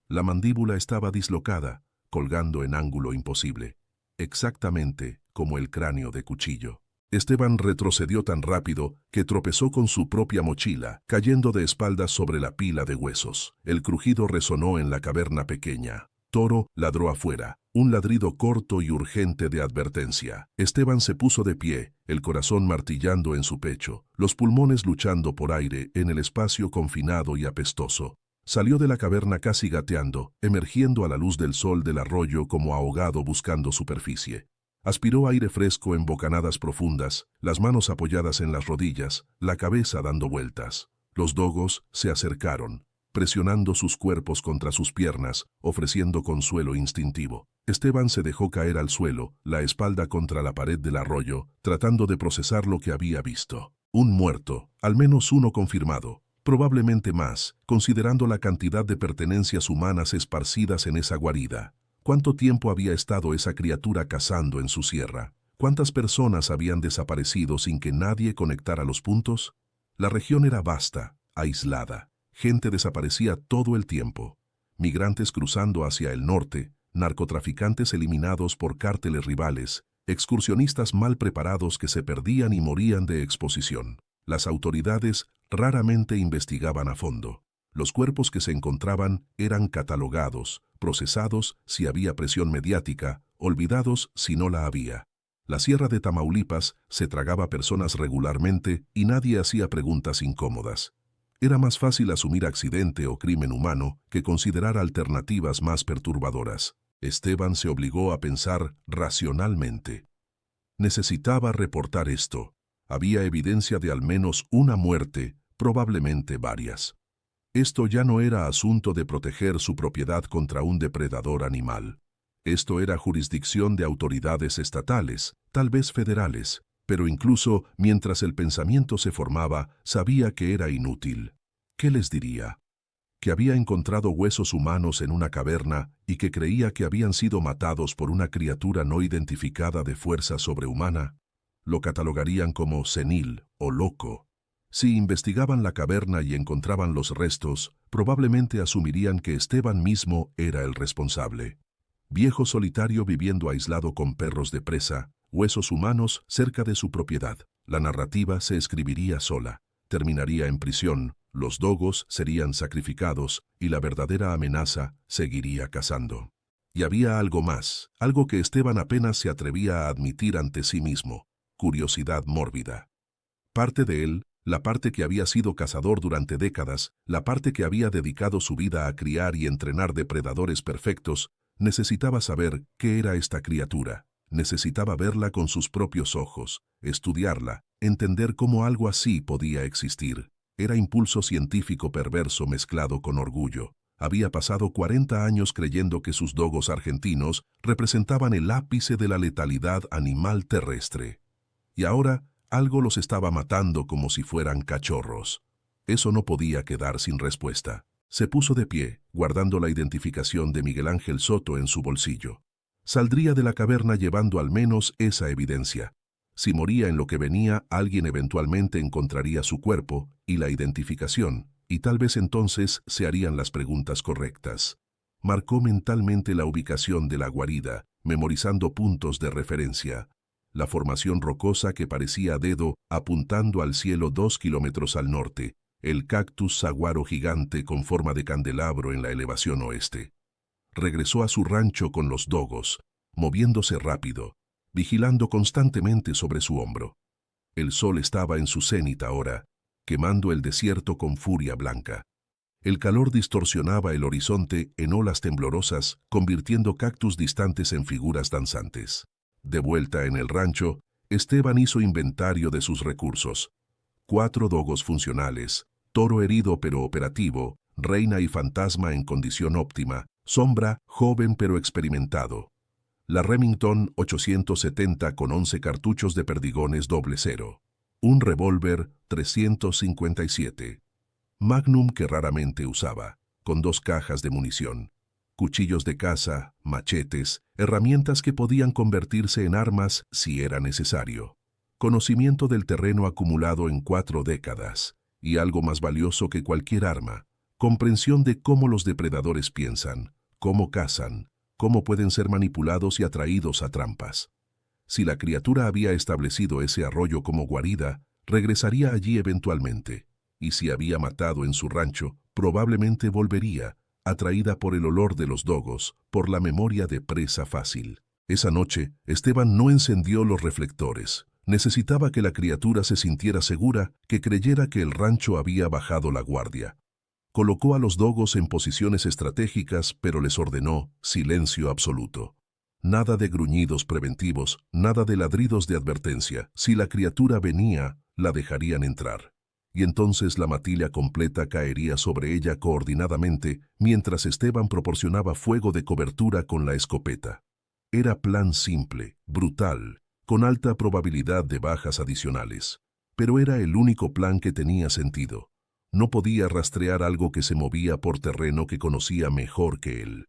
La mandíbula estaba dislocada, colgando en ángulo imposible. Exactamente como el cráneo de cuchillo. Esteban retrocedió tan rápido que tropezó con su propia mochila, cayendo de espaldas sobre la pila de huesos. El crujido resonó en la caverna pequeña. Toro ladró afuera, un ladrido corto y urgente de advertencia. Esteban se puso de pie, el corazón martillando en su pecho, los pulmones luchando por aire en el espacio confinado y apestoso. Salió de la caverna casi gateando, emergiendo a la luz del sol del arroyo como ahogado buscando superficie. Aspiró aire fresco en bocanadas profundas, las manos apoyadas en las rodillas, la cabeza dando vueltas. Los dogos se acercaron, presionando sus cuerpos contra sus piernas, ofreciendo consuelo instintivo. Esteban se dejó caer al suelo, la espalda contra la pared del arroyo, tratando de procesar lo que había visto. Un muerto, al menos uno confirmado, probablemente más, considerando la cantidad de pertenencias humanas esparcidas en esa guarida. ¿Cuánto tiempo había estado esa criatura cazando en su sierra? ¿Cuántas personas habían desaparecido sin que nadie conectara los puntos? La región era vasta, aislada. Gente desaparecía todo el tiempo. Migrantes cruzando hacia el norte, narcotraficantes eliminados por cárteles rivales, excursionistas mal preparados que se perdían y morían de exposición. Las autoridades raramente investigaban a fondo. Los cuerpos que se encontraban eran catalogados, procesados si había presión mediática, olvidados si no la había. La Sierra de Tamaulipas se tragaba personas regularmente y nadie hacía preguntas incómodas. Era más fácil asumir accidente o crimen humano que considerar alternativas más perturbadoras. Esteban se obligó a pensar racionalmente. Necesitaba reportar esto. Había evidencia de al menos una muerte, probablemente varias. Esto ya no era asunto de proteger su propiedad contra un depredador animal. Esto era jurisdicción de autoridades estatales, tal vez federales, pero incluso mientras el pensamiento se formaba, sabía que era inútil. ¿Qué les diría? Que había encontrado huesos humanos en una caverna y que creía que habían sido matados por una criatura no identificada de fuerza sobrehumana. Lo catalogarían como senil o loco. Si investigaban la caverna y encontraban los restos, probablemente asumirían que Esteban mismo era el responsable. Viejo solitario viviendo aislado con perros de presa, huesos humanos cerca de su propiedad. La narrativa se escribiría sola. Terminaría en prisión, los dogos serían sacrificados y la verdadera amenaza seguiría cazando. Y había algo más, algo que Esteban apenas se atrevía a admitir ante sí mismo: curiosidad mórbida. Parte de él, la parte que había sido cazador durante décadas, la parte que había dedicado su vida a criar y entrenar depredadores perfectos, necesitaba saber qué era esta criatura. Necesitaba verla con sus propios ojos, estudiarla, entender cómo algo así podía existir. Era impulso científico perverso mezclado con orgullo. Había pasado 40 años creyendo que sus dogos argentinos representaban el ápice de la letalidad animal terrestre. Y ahora algo los estaba matando como si fueran cachorros. Eso no podía quedar sin respuesta. Se puso de pie, guardando la identificación de Miguel Ángel Soto en su bolsillo. Saldría de la caverna llevando al menos esa evidencia. Si moría en lo que venía, alguien eventualmente encontraría su cuerpo y la identificación, y tal vez entonces se harían las preguntas correctas. Marcó mentalmente la ubicación de la guarida, memorizando puntos de referencia. La formación rocosa que parecía a dedo apuntando al cielo 2 kilómetros al norte, el cactus saguaro gigante con forma de candelabro en la elevación oeste. Regresó a su rancho con los dogos, moviéndose rápido, vigilando constantemente sobre su hombro. El sol estaba en su cenit ahora, quemando el desierto con furia blanca. El calor distorsionaba el horizonte en olas temblorosas, convirtiendo cactus distantes en figuras danzantes. De vuelta en el rancho, Esteban hizo inventario de sus recursos. 4 dogos funcionales, toro herido pero operativo, reina y fantasma en condición óptima, sombra, joven pero experimentado. La Remington 870 con 11 cartuchos de perdigones 00. Un revólver 357. Magnum que raramente usaba, con 2 cajas de munición. Cuchillos de caza, machetes, herramientas que podían convertirse en armas si era necesario. Conocimiento del terreno acumulado en 4 décadas, y algo más valioso que cualquier arma, comprensión de cómo los depredadores piensan, cómo cazan, cómo pueden ser manipulados y atraídos a trampas. Si la criatura había establecido ese arroyo como guarida, regresaría allí eventualmente, y si había matado en su rancho, probablemente volvería, atraída por el olor de los dogos, por la memoria de presa fácil. Esa noche, Esteban no encendió los reflectores. Necesitaba que la criatura se sintiera segura, que creyera que el rancho había bajado la guardia. Colocó a los dogos en posiciones estratégicas, pero les ordenó silencio absoluto. Nada de gruñidos preventivos, nada de ladridos de advertencia. Si la criatura venía, la dejarían entrar. Y entonces la matilla completa caería sobre ella coordinadamente, mientras Esteban proporcionaba fuego de cobertura con la escopeta. Era plan simple, brutal, con alta probabilidad de bajas adicionales. Pero era el único plan que tenía sentido. No podía rastrear algo que se movía por terreno que conocía mejor que él.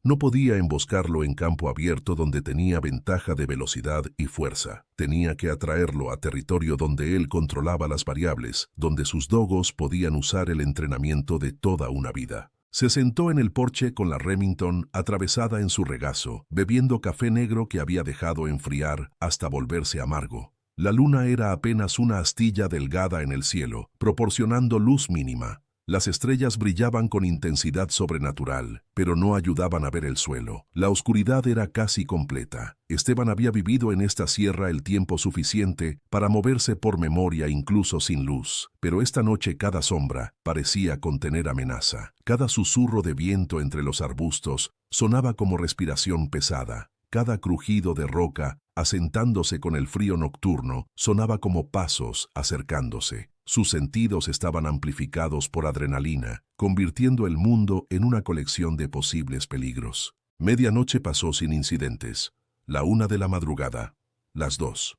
No podía emboscarlo en campo abierto donde tenía ventaja de velocidad y fuerza. Tenía que atraerlo a territorio donde él controlaba las variables, donde sus dogos podían usar el entrenamiento de toda una vida. Se sentó en el porche con la Remington atravesada en su regazo, bebiendo café negro que había dejado enfriar hasta volverse amargo. La luna era apenas una astilla delgada en el cielo, proporcionando luz mínima. Las estrellas brillaban con intensidad sobrenatural, pero no ayudaban a ver el suelo. La oscuridad era casi completa. Esteban había vivido en esta sierra el tiempo suficiente para moverse por memoria incluso sin luz, pero esta noche cada sombra parecía contener amenaza. Cada susurro de viento entre los arbustos sonaba como respiración pesada. Cada crujido de roca, asentándose con el frío nocturno, sonaba como pasos acercándose. Sus sentidos estaban amplificados por adrenalina, convirtiendo el mundo en una colección de posibles peligros. Medianoche pasó sin incidentes. La 1 de la madrugada. Las 2.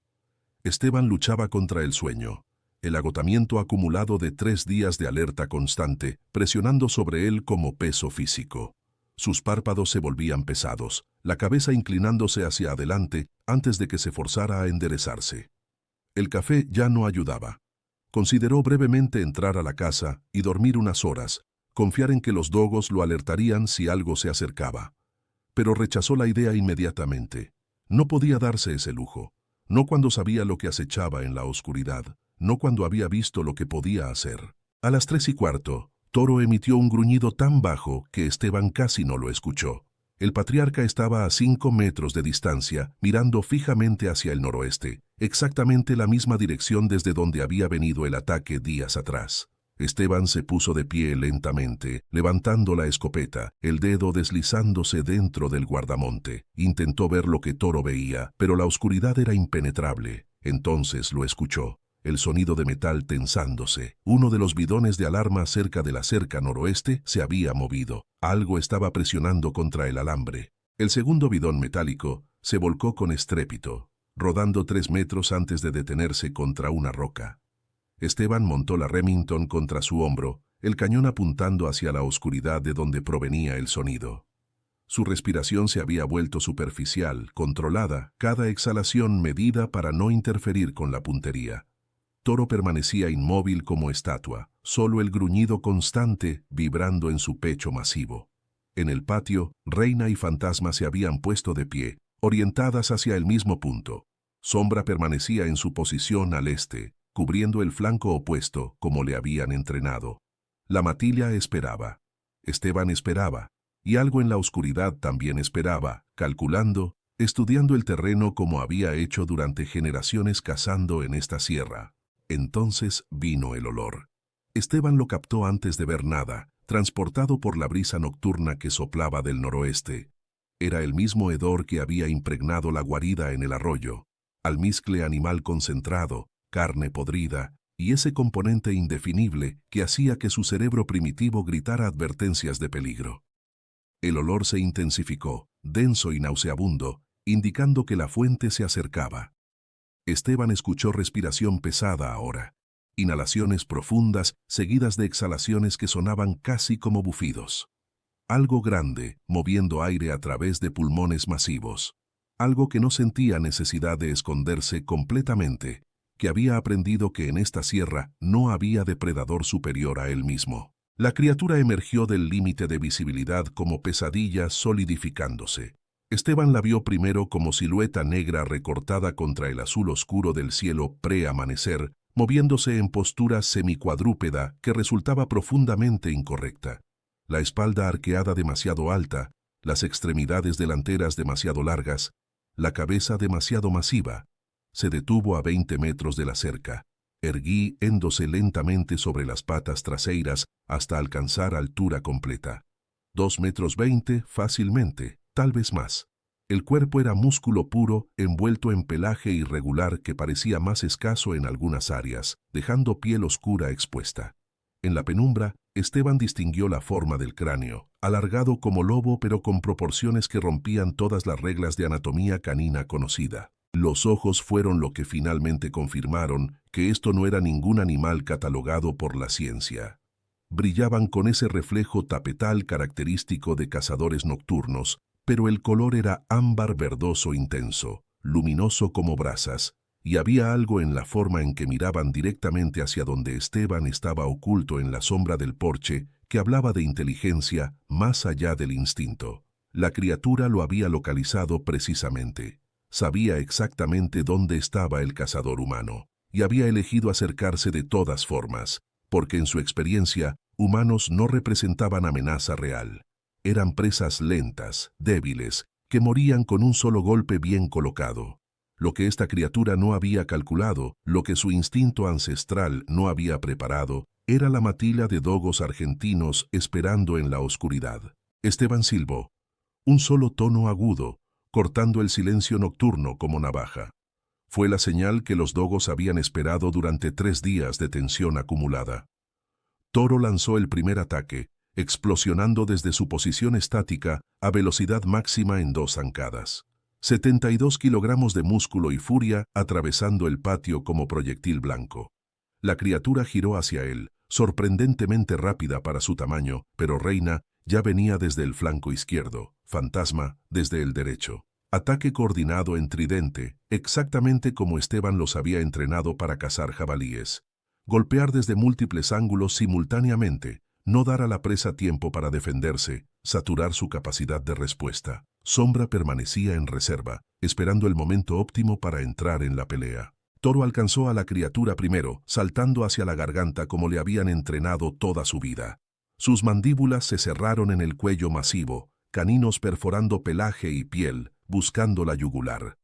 Esteban luchaba contra el sueño. El agotamiento acumulado de 3 días de alerta constante, presionando sobre él como peso físico. Sus párpados se volvían pesados, la cabeza inclinándose hacia adelante antes de que se forzara a enderezarse. El café ya no ayudaba. Consideró brevemente entrar a la casa y dormir unas horas, confiar en que los dogos lo alertarían si algo se acercaba. Pero rechazó la idea inmediatamente. No podía darse ese lujo. No cuando sabía lo que acechaba en la oscuridad, no cuando había visto lo que podía hacer. A las 3:15, Toro emitió un gruñido tan bajo que Esteban casi no lo escuchó. El patriarca estaba a 5 metros de distancia, mirando fijamente hacia el noroeste, exactamente la misma dirección desde donde había venido el ataque días atrás. Esteban se puso de pie lentamente, levantando la escopeta, el dedo deslizándose dentro del guardamonte. Intentó ver lo que Toro veía, pero la oscuridad era impenetrable. Entonces lo escuchó. El sonido de metal tensándose. Uno de los bidones de alarma cerca de la cerca noroeste se había movido. Algo estaba presionando contra el alambre. El segundo bidón metálico se volcó con estrépito, rodando 3 metros antes de detenerse contra una roca. Esteban montó la Remington contra su hombro, el cañón apuntando hacia la oscuridad de donde provenía el sonido. Su respiración se había vuelto superficial, controlada, cada exhalación medida para no interferir con la puntería. Toro permanecía inmóvil como estatua, solo el gruñido constante vibrando en su pecho masivo. En el patio, Reina y Fantasma se habían puesto de pie, orientadas hacia el mismo punto. Sombra permanecía en su posición al este, cubriendo el flanco opuesto como le habían entrenado. La matilla esperaba. Esteban esperaba, y algo en la oscuridad también esperaba, calculando, estudiando el terreno como había hecho durante generaciones cazando en esta sierra. Entonces vino el olor. Esteban lo captó antes de ver nada, transportado por la brisa nocturna que soplaba del noroeste. Era el mismo hedor que había impregnado la guarida en el arroyo, almizcle animal concentrado, carne podrida, y ese componente indefinible que hacía que su cerebro primitivo gritara advertencias de peligro. El olor se intensificó, denso y nauseabundo, indicando que la fuente se acercaba. Esteban escuchó respiración pesada ahora, inhalaciones profundas seguidas de exhalaciones que sonaban casi como bufidos. Algo grande, moviendo aire a través de pulmones masivos. Algo que no sentía necesidad de esconderse completamente, que había aprendido que en esta sierra no había depredador superior a él mismo. La criatura emergió del límite de visibilidad como pesadilla solidificándose. Esteban la vio primero como silueta negra recortada contra el azul oscuro del cielo pre-amanecer, moviéndose en postura semicuadrúpeda que resultaba profundamente incorrecta. La espalda arqueada demasiado alta, las extremidades delanteras demasiado largas, la cabeza demasiado masiva. Se detuvo a 20 metros de la cerca, erguiéndose lentamente sobre las patas traseras hasta alcanzar altura completa. 2,20 metros fácilmente, tal vez más. El cuerpo era músculo puro, envuelto en pelaje irregular que parecía más escaso en algunas áreas, dejando piel oscura expuesta. En la penumbra, Esteban distinguió la forma del cráneo, alargado como lobo pero con proporciones que rompían todas las reglas de anatomía canina conocida. Los ojos fueron lo que finalmente confirmaron que esto no era ningún animal catalogado por la ciencia. Brillaban con ese reflejo tapetal característico de cazadores nocturnos, pero el color era ámbar verdoso intenso, luminoso como brasas, y había algo en la forma en que miraban directamente hacia donde Esteban estaba oculto en la sombra del porche que hablaba de inteligencia más allá del instinto. La criatura lo había localizado precisamente. Sabía exactamente dónde estaba el cazador humano, y había elegido acercarse de todas formas, porque en su experiencia, humanos no representaban amenaza real. Eran presas lentas, débiles, que morían con un solo golpe bien colocado. Lo que esta criatura no había calculado, lo que su instinto ancestral no había preparado, era la matilla de dogos argentinos esperando en la oscuridad. Esteban silbó, un solo tono agudo, cortando el silencio nocturno como navaja. Fue la señal que los dogos habían esperado durante 3 días de tensión acumulada. Toro lanzó el primer ataque, explosionando desde su posición estática a velocidad máxima en 2 zancadas. 72 kilogramos de músculo y furia atravesando el patio como proyectil blanco. La criatura giró hacia él, sorprendentemente rápida para su tamaño, pero Reina ya venía desde el flanco izquierdo, Fantasma desde el derecho. Ataque coordinado en tridente, exactamente como Esteban los había entrenado para cazar jabalíes. Golpear desde múltiples ángulos simultáneamente, no dar a la presa tiempo para defenderse, saturar su capacidad de respuesta. Sombra permanecía en reserva, esperando el momento óptimo para entrar en la pelea. Toro alcanzó a la criatura primero, saltando hacia la garganta como le habían entrenado toda su vida. Sus mandíbulas se cerraron en el cuello masivo, caninos perforando pelaje y piel, buscando la yugular.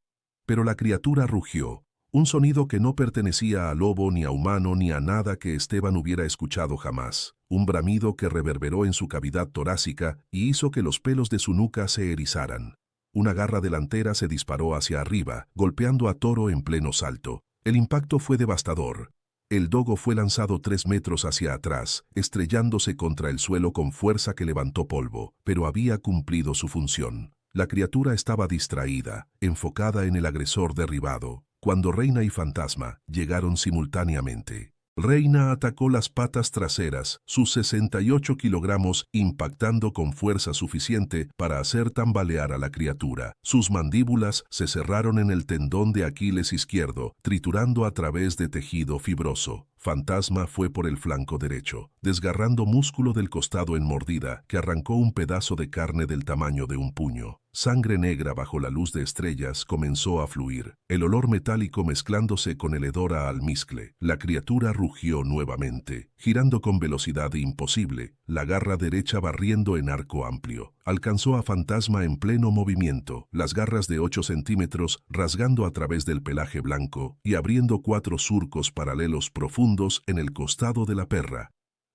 Pero la criatura rugió, un sonido que no pertenecía a lobo ni a humano ni a nada que Esteban hubiera escuchado jamás, un bramido que reverberó en su cavidad torácica y hizo que los pelos de su nuca se erizaran. Una garra delantera se disparó hacia arriba, golpeando a Toro en pleno salto. El impacto fue devastador. El dogo fue lanzado 3 metros hacia atrás, estrellándose contra el suelo con fuerza que levantó polvo, pero había cumplido su función. La criatura estaba distraída, enfocada en el agresor derribado, cuando Reina y Fantasma llegaron simultáneamente. Reina atacó las patas traseras, sus 68 kilogramos impactando con fuerza suficiente para hacer tambalear a la criatura. Sus mandíbulas se cerraron en el tendón de Aquiles izquierdo, triturando a través de tejido fibroso. Fantasma fue por el flanco derecho, desgarrando músculo del costado en mordida que arrancó un pedazo de carne del tamaño de un puño. Sangre negra bajo la luz de estrellas comenzó a fluir, el olor metálico mezclándose con el hedor a almizcle. La criatura rugió nuevamente, girando con velocidad imposible, la garra derecha barriendo en arco amplio. Alcanzó a Fantasma en pleno movimiento, las garras de 8 centímetros rasgando a través del pelaje blanco y abriendo 4 surcos paralelos profundos en el costado de la perra.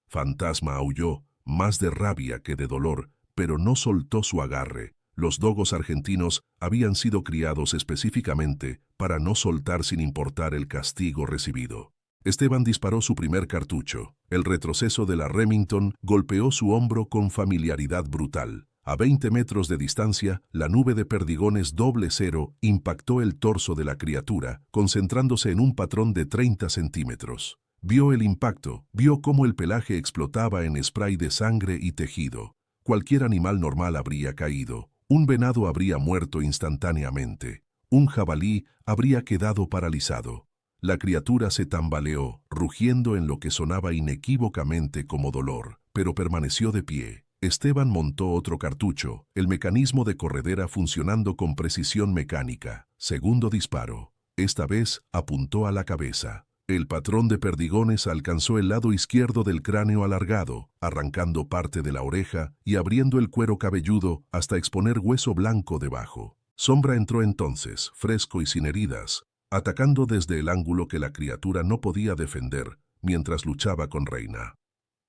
Fantasma aulló, más de rabia que de dolor, pero no soltó su agarre. Los dogos argentinos habían sido criados específicamente para no soltar sin importar el castigo recibido. Esteban disparó su primer cartucho. El retroceso de la Remington golpeó su hombro con familiaridad brutal. A 20 metros de distancia, la nube de perdigones .00 impactó el torso de la criatura, concentrándose en un patrón de 30 centímetros. Vio el impacto, vio cómo el pelaje explotaba en spray de sangre y tejido. Cualquier animal normal habría caído. Un venado habría muerto instantáneamente. Un jabalí habría quedado paralizado. La criatura se tambaleó, rugiendo en lo que sonaba inequívocamente como dolor, pero permaneció de pie. Esteban montó otro cartucho, el mecanismo de corredera funcionando con precisión mecánica. Segundo disparo. Esta vez apuntó a la cabeza. El patrón de perdigones alcanzó el lado izquierdo del cráneo alargado, arrancando parte de la oreja y abriendo el cuero cabelludo hasta exponer hueso blanco debajo. Sombra entró entonces, fresco y sin heridas, atacando desde el ángulo que la criatura no podía defender mientras luchaba con Reina.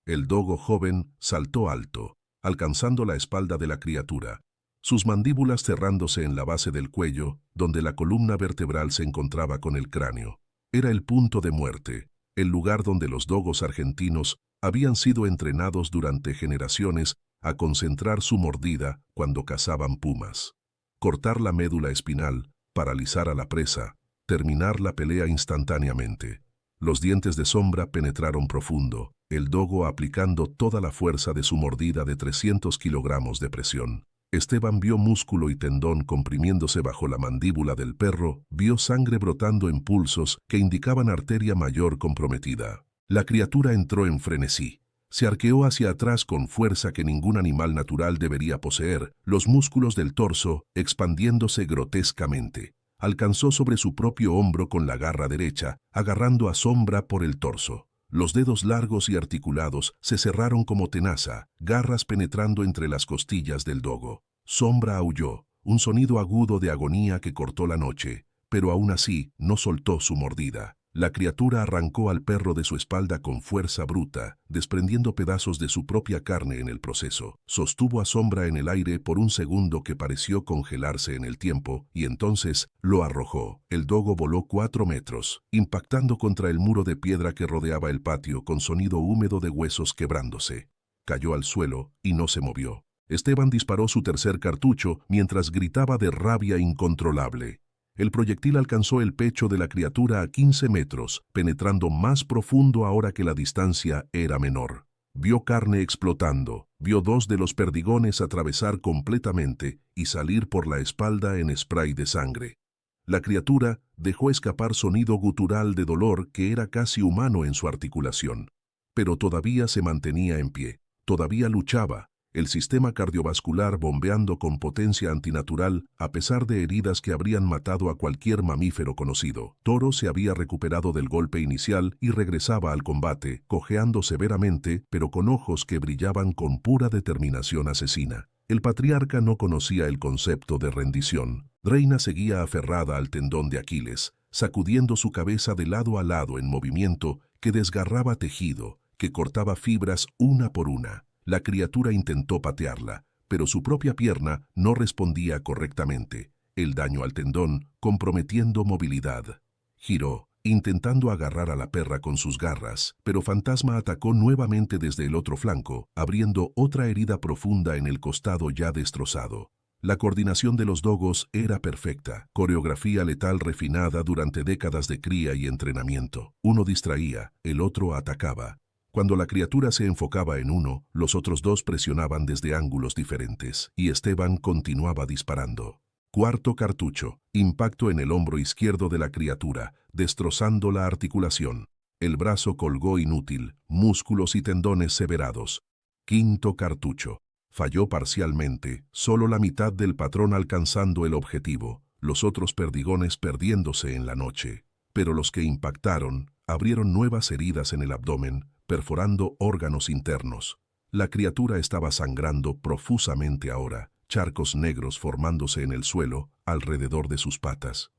El dogo joven saltó alto, alcanzando la espalda de la criatura, sus mandíbulas cerrándose en la base del cuello, donde la columna vertebral se encontraba con el cráneo. Era el punto de muerte, el lugar donde los dogos argentinos habían sido entrenados durante generaciones a concentrar su mordida cuando cazaban pumas. Cortar la médula espinal, paralizar a la presa, terminar la pelea instantáneamente. Los dientes de Sombra penetraron profundo, el dogo aplicando toda la fuerza de su mordida de 300 kilogramos de presión. Esteban vio músculo y tendón comprimiéndose bajo la mandíbula del perro, vio sangre brotando en pulsos que indicaban arteria mayor comprometida. La criatura entró en frenesí. Se arqueó hacia atrás con fuerza que ningún animal natural debería poseer, los músculos del torso expandiéndose grotescamente. Alcanzó sobre su propio hombro con la garra derecha, agarrando a Sombra por el torso. Los dedos largos y articulados se cerraron como tenaza, garras penetrando entre las costillas del dogo. Sombra aulló, un sonido agudo de agonía que cortó la noche, pero aún así no soltó su mordida. La criatura arrancó al perro de su espalda con fuerza bruta, desprendiendo pedazos de su propia carne en el proceso. Sostuvo a Sombra en el aire por un segundo que pareció congelarse en el tiempo, y entonces lo arrojó. El dogo voló 4 metros, impactando contra el muro de piedra que rodeaba el patio con sonido húmedo de huesos quebrándose. cayó al suelo y no se movió. Esteban disparó su tercer cartucho mientras gritaba de rabia incontrolable. El proyectil alcanzó el pecho de la criatura a 15 metros, penetrando más profundo ahora que la distancia era menor. Vio carne explotando, vio dos de los perdigones atravesar completamente y salir por la espalda en spray de sangre. La criatura dejó escapar sonido gutural de dolor que era casi humano en su articulación. Pero todavía se mantenía en pie, todavía luchaba, el sistema cardiovascular bombeando con potencia antinatural a pesar de heridas que habrían matado a cualquier mamífero conocido. Toro se había recuperado del golpe inicial y regresaba al combate, cojeando severamente, pero con ojos que brillaban con pura determinación asesina. El patriarca no conocía el concepto de rendición. Reina seguía aferrada al tendón de Aquiles, sacudiendo su cabeza de lado a lado en movimiento que desgarraba tejido, que cortaba fibras una por una. La criatura intentó patearla, pero su propia pierna no respondía correctamente, el daño al tendón comprometiendo movilidad. Giró, intentando agarrar a la perra con sus garras, pero Fantasma atacó nuevamente desde el otro flanco, abriendo otra herida profunda en el costado ya destrozado. La coordinación de los dogos era perfecta, coreografía letal refinada durante décadas de cría y entrenamiento. Uno distraía, el otro atacaba. Cuando la criatura se enfocaba en uno, los otros dos presionaban desde ángulos diferentes, y Esteban continuaba disparando. Cuarto cartucho, impacto en el hombro izquierdo de la criatura, destrozando la articulación. El brazo colgó inútil, músculos y tendones severados. Quinto cartucho. Falló parcialmente, solo la mitad del patrón alcanzando el objetivo, los otros perdigones perdiéndose en la noche. Pero los que impactaron, abrieron nuevas heridas en el abdomen, perforando órganos internos. La criatura estaba sangrando profusamente ahora, charcos negros formándose en el suelo, alrededor de sus patas.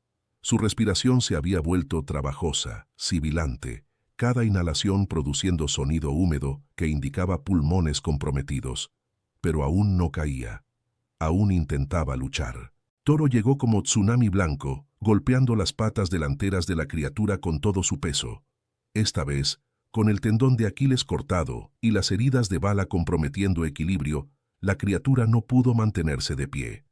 Su respiración se había vuelto trabajosa, sibilante, cada inhalación produciendo sonido húmedo que indicaba pulmones comprometidos. Pero aún no caía. Aún intentaba luchar. Toro llegó como tsunami blanco, golpeando las patas delanteras de la criatura con todo su peso. Esta vez, con el tendón de Aquiles cortado y las heridas de bala comprometiendo equilibrio, la criatura no pudo mantenerse de pie.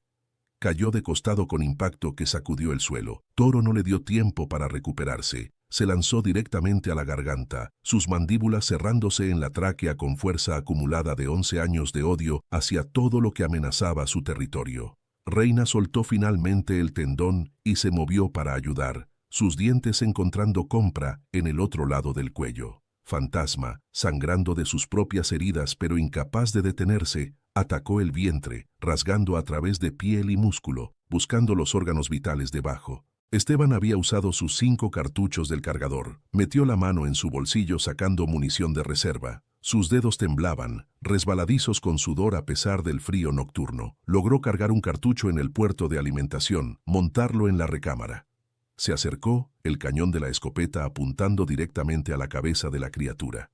Cayó de costado con impacto que sacudió el suelo. Toro no le dio tiempo para recuperarse. Se lanzó directamente a la garganta, sus mandíbulas cerrándose en la tráquea con fuerza acumulada de 11 años de odio hacia todo lo que amenazaba su territorio. Reina soltó finalmente el tendón y se movió para ayudar, sus dientes encontrando compra en el otro lado del cuello. Fantasma, sangrando de sus propias heridas pero incapaz de detenerse, atacó el vientre, rasgando a través de piel y músculo, buscando los órganos vitales debajo. Esteban había usado sus 5 cartuchos del cargador. Metió la mano en su bolsillo sacando munición de reserva. Sus dedos temblaban, resbaladizos con sudor a pesar del frío nocturno. Logró cargar un cartucho en el puerto de alimentación, montarlo en la recámara. Se acercó, el cañón de la escopeta apuntando directamente a la cabeza de la criatura.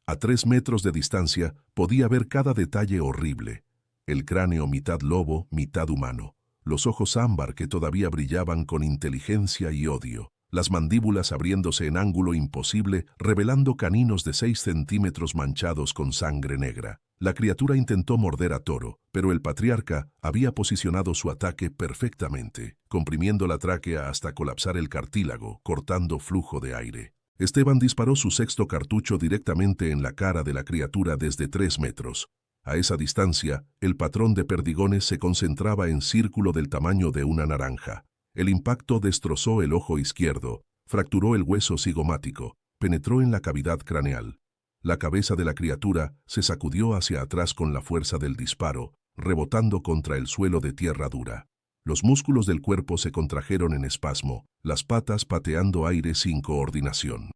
A 3 metros de distancia podía ver cada detalle horrible. El cráneo mitad lobo, mitad humano. Los ojos ámbar que todavía brillaban con inteligencia y odio. Las mandíbulas abriéndose en ángulo imposible, revelando caninos de 6 centímetros manchados con sangre negra. La criatura intentó morder a Toro, pero el patriarca había posicionado su ataque perfectamente, comprimiendo la tráquea hasta colapsar el cartílago, cortando flujo de aire. Esteban disparó su 6.º cartucho directamente en la cara de la criatura desde 3 metros. A esa distancia, el patrón de perdigones se concentraba en círculo del tamaño de una naranja. El impacto destrozó el ojo izquierdo, fracturó el hueso cigomático, penetró en la cavidad craneal. La cabeza de la criatura se sacudió hacia atrás con la fuerza del disparo, rebotando contra el suelo de tierra dura. Los músculos del cuerpo se contrajeron en espasmo, las patas pateando aire sin coordinación.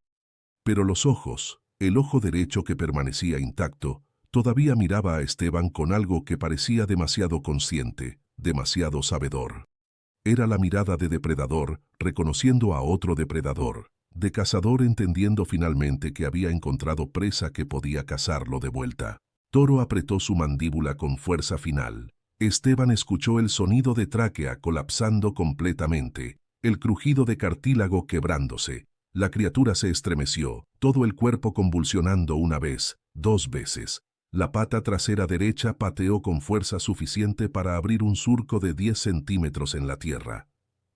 Pero los ojos, el ojo derecho que permanecía intacto, todavía miraba a Esteban con algo que parecía demasiado consciente, demasiado sabedor. Era la mirada de depredador, reconociendo a otro depredador, de cazador entendiendo finalmente que había encontrado presa que podía cazarlo de vuelta. Toro apretó su mandíbula con fuerza final. Esteban escuchó el sonido de tráquea colapsando completamente, el crujido de cartílago quebrándose. La criatura se estremeció, todo el cuerpo convulsionando una vez, 2 veces. La pata trasera derecha pateó con fuerza suficiente para abrir un surco de 10 centímetros en la tierra.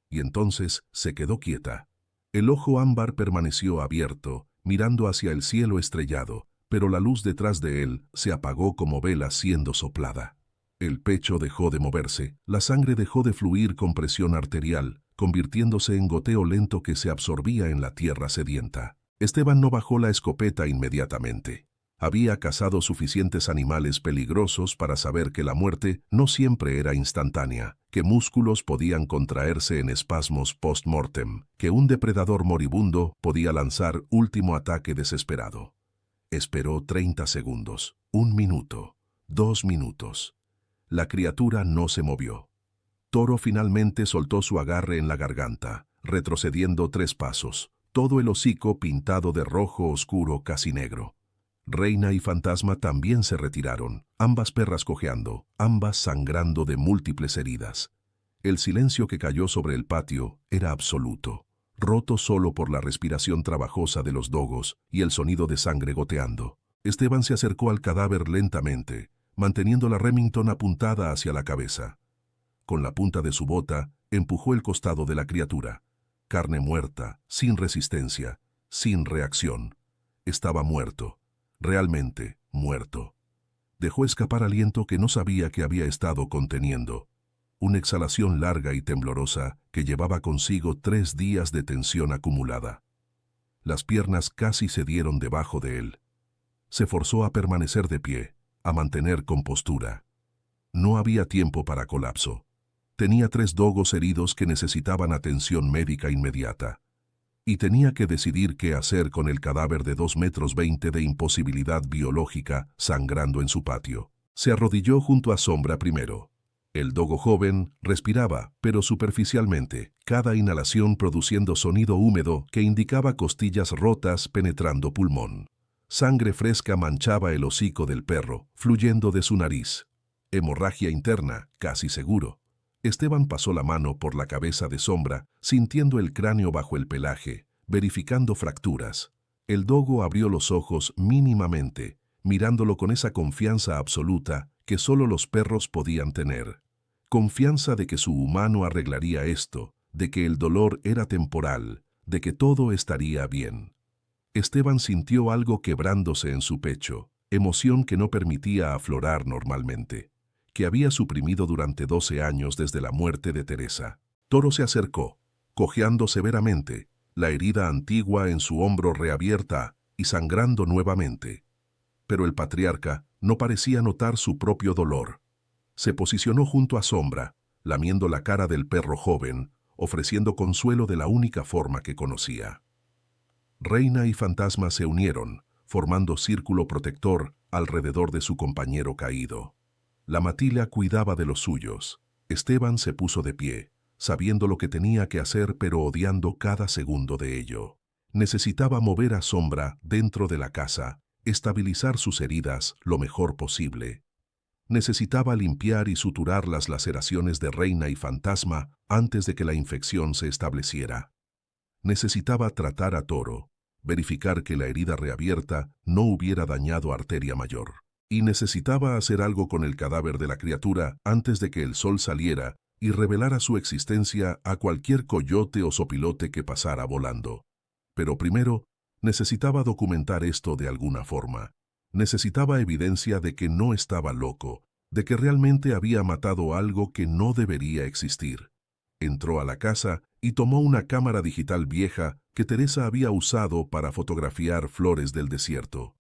Y entonces se quedó quieta. El ojo ámbar permaneció abierto, mirando hacia el cielo estrellado, pero la luz detrás de él se apagó como vela siendo soplada. El pecho dejó de moverse, la sangre dejó de fluir con presión arterial, convirtiéndose en goteo lento que se absorbía en la tierra sedienta. Esteban no bajó la escopeta inmediatamente. Había cazado suficientes animales peligrosos para saber que la muerte no siempre era instantánea, que músculos podían contraerse en espasmos post-mortem, que un depredador moribundo podía lanzar último ataque desesperado. Esperó 30 segundos, 1 minuto, 2 minutos. La criatura no se movió. Toro finalmente soltó su agarre en la garganta, retrocediendo 3 pasos, todo el hocico pintado de rojo oscuro casi negro. Reina y Fantasma también se retiraron, ambas perras cojeando, ambas sangrando de múltiples heridas. El silencio que cayó sobre el patio era absoluto, roto solo por la respiración trabajosa de los dogos y el sonido de sangre goteando. Esteban se acercó al cadáver lentamente, manteniendo la Remington apuntada hacia la cabeza. Con la punta de su bota, empujó el costado de la criatura. Carne muerta, sin resistencia, sin reacción. Estaba muerto. Realmente muerto. Dejó escapar aliento que no sabía que había estado conteniendo. Una exhalación larga y temblorosa que llevaba consigo 3 días de tensión acumulada. Las piernas casi cedieron debajo de él. Se forzó a permanecer de pie, a mantener compostura. No había tiempo para colapso. Tenía 3 dogos heridos que necesitaban atención médica inmediata. Y tenía que decidir qué hacer con el cadáver de 2,20 metros de imposibilidad biológica sangrando en su patio. Se arrodilló junto a Sombra primero. El dogo joven respiraba, pero superficialmente, cada inhalación produciendo sonido húmedo que indicaba costillas rotas penetrando pulmón. Sangre fresca manchaba el hocico del perro, fluyendo de su nariz. Hemorragia interna, casi seguro. Esteban pasó la mano por la cabeza de Sombra, sintiendo el cráneo bajo el pelaje, verificando fracturas. El dogo abrió los ojos mínimamente, mirándolo con esa confianza absoluta que solo los perros podían tener. Confianza de que su humano arreglaría esto, de que el dolor era temporal, de que todo estaría bien. Esteban sintió algo quebrándose en su pecho, emoción que no permitía aflorar normalmente, que había suprimido durante 12 años desde la muerte de Teresa. Toro se acercó, cojeando severamente, la herida antigua en su hombro reabierta y sangrando nuevamente. Pero el patriarca no parecía notar su propio dolor. Se posicionó junto a Sombra, lamiendo la cara del perro joven, ofreciendo consuelo de la única forma que conocía. Reina y Fantasma se unieron, formando círculo protector alrededor de su compañero caído. La Matila cuidaba de los suyos. Esteban se puso de pie, sabiendo lo que tenía que hacer pero odiando cada segundo de ello. Necesitaba mover a Sombra dentro de la casa, estabilizar sus heridas lo mejor posible. Necesitaba limpiar y suturar las laceraciones de Reina y Fantasma antes de que la infección se estableciera. Necesitaba tratar a Toro, verificar que la herida reabierta no hubiera dañado arteria mayor. Y necesitaba hacer algo con el cadáver de la criatura antes de que el sol saliera y revelara su existencia a cualquier coyote o sopilote que pasara volando. Pero primero, necesitaba documentar esto de alguna forma. Necesitaba evidencia de que no estaba loco, de que realmente había matado algo que no debería existir. Entró a la casa y tomó una cámara digital vieja que Teresa había usado para fotografiar flores del desierto.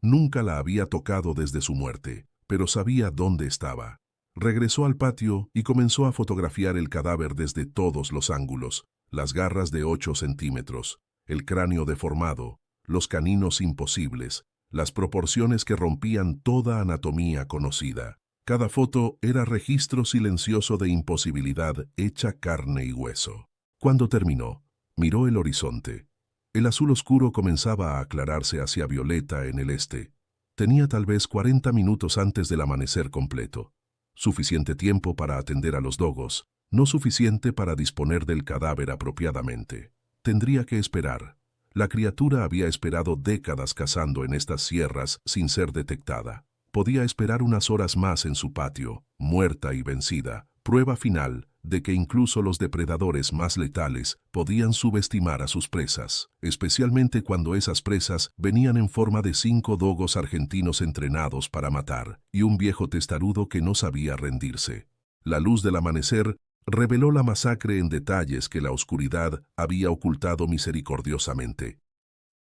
Nunca la había tocado desde su muerte, pero sabía dónde estaba. Regresó al patio y comenzó a fotografiar el cadáver desde todos los ángulos, las garras de 8 centímetros, el cráneo deformado, los caninos imposibles, las proporciones que rompían toda anatomía conocida. Cada foto era registro silencioso de imposibilidad hecha carne y hueso. Cuando terminó, miró el horizonte. El azul oscuro comenzaba a aclararse hacia violeta en el este. Tenía tal vez 40 minutos antes del amanecer completo. Suficiente tiempo para atender a los dogos, no suficiente para disponer del cadáver apropiadamente. Tendría que esperar. La criatura había esperado décadas cazando en estas sierras sin ser detectada. podía esperar unas horas más en su patio, muerta y vencida, prueba final de que incluso los depredadores más letales podían subestimar a sus presas, especialmente cuando esas presas venían en forma de 5 dogos argentinos entrenados para matar, y un viejo testarudo que no sabía rendirse. La luz del amanecer reveló la masacre en detalles que la oscuridad había ocultado misericordiosamente.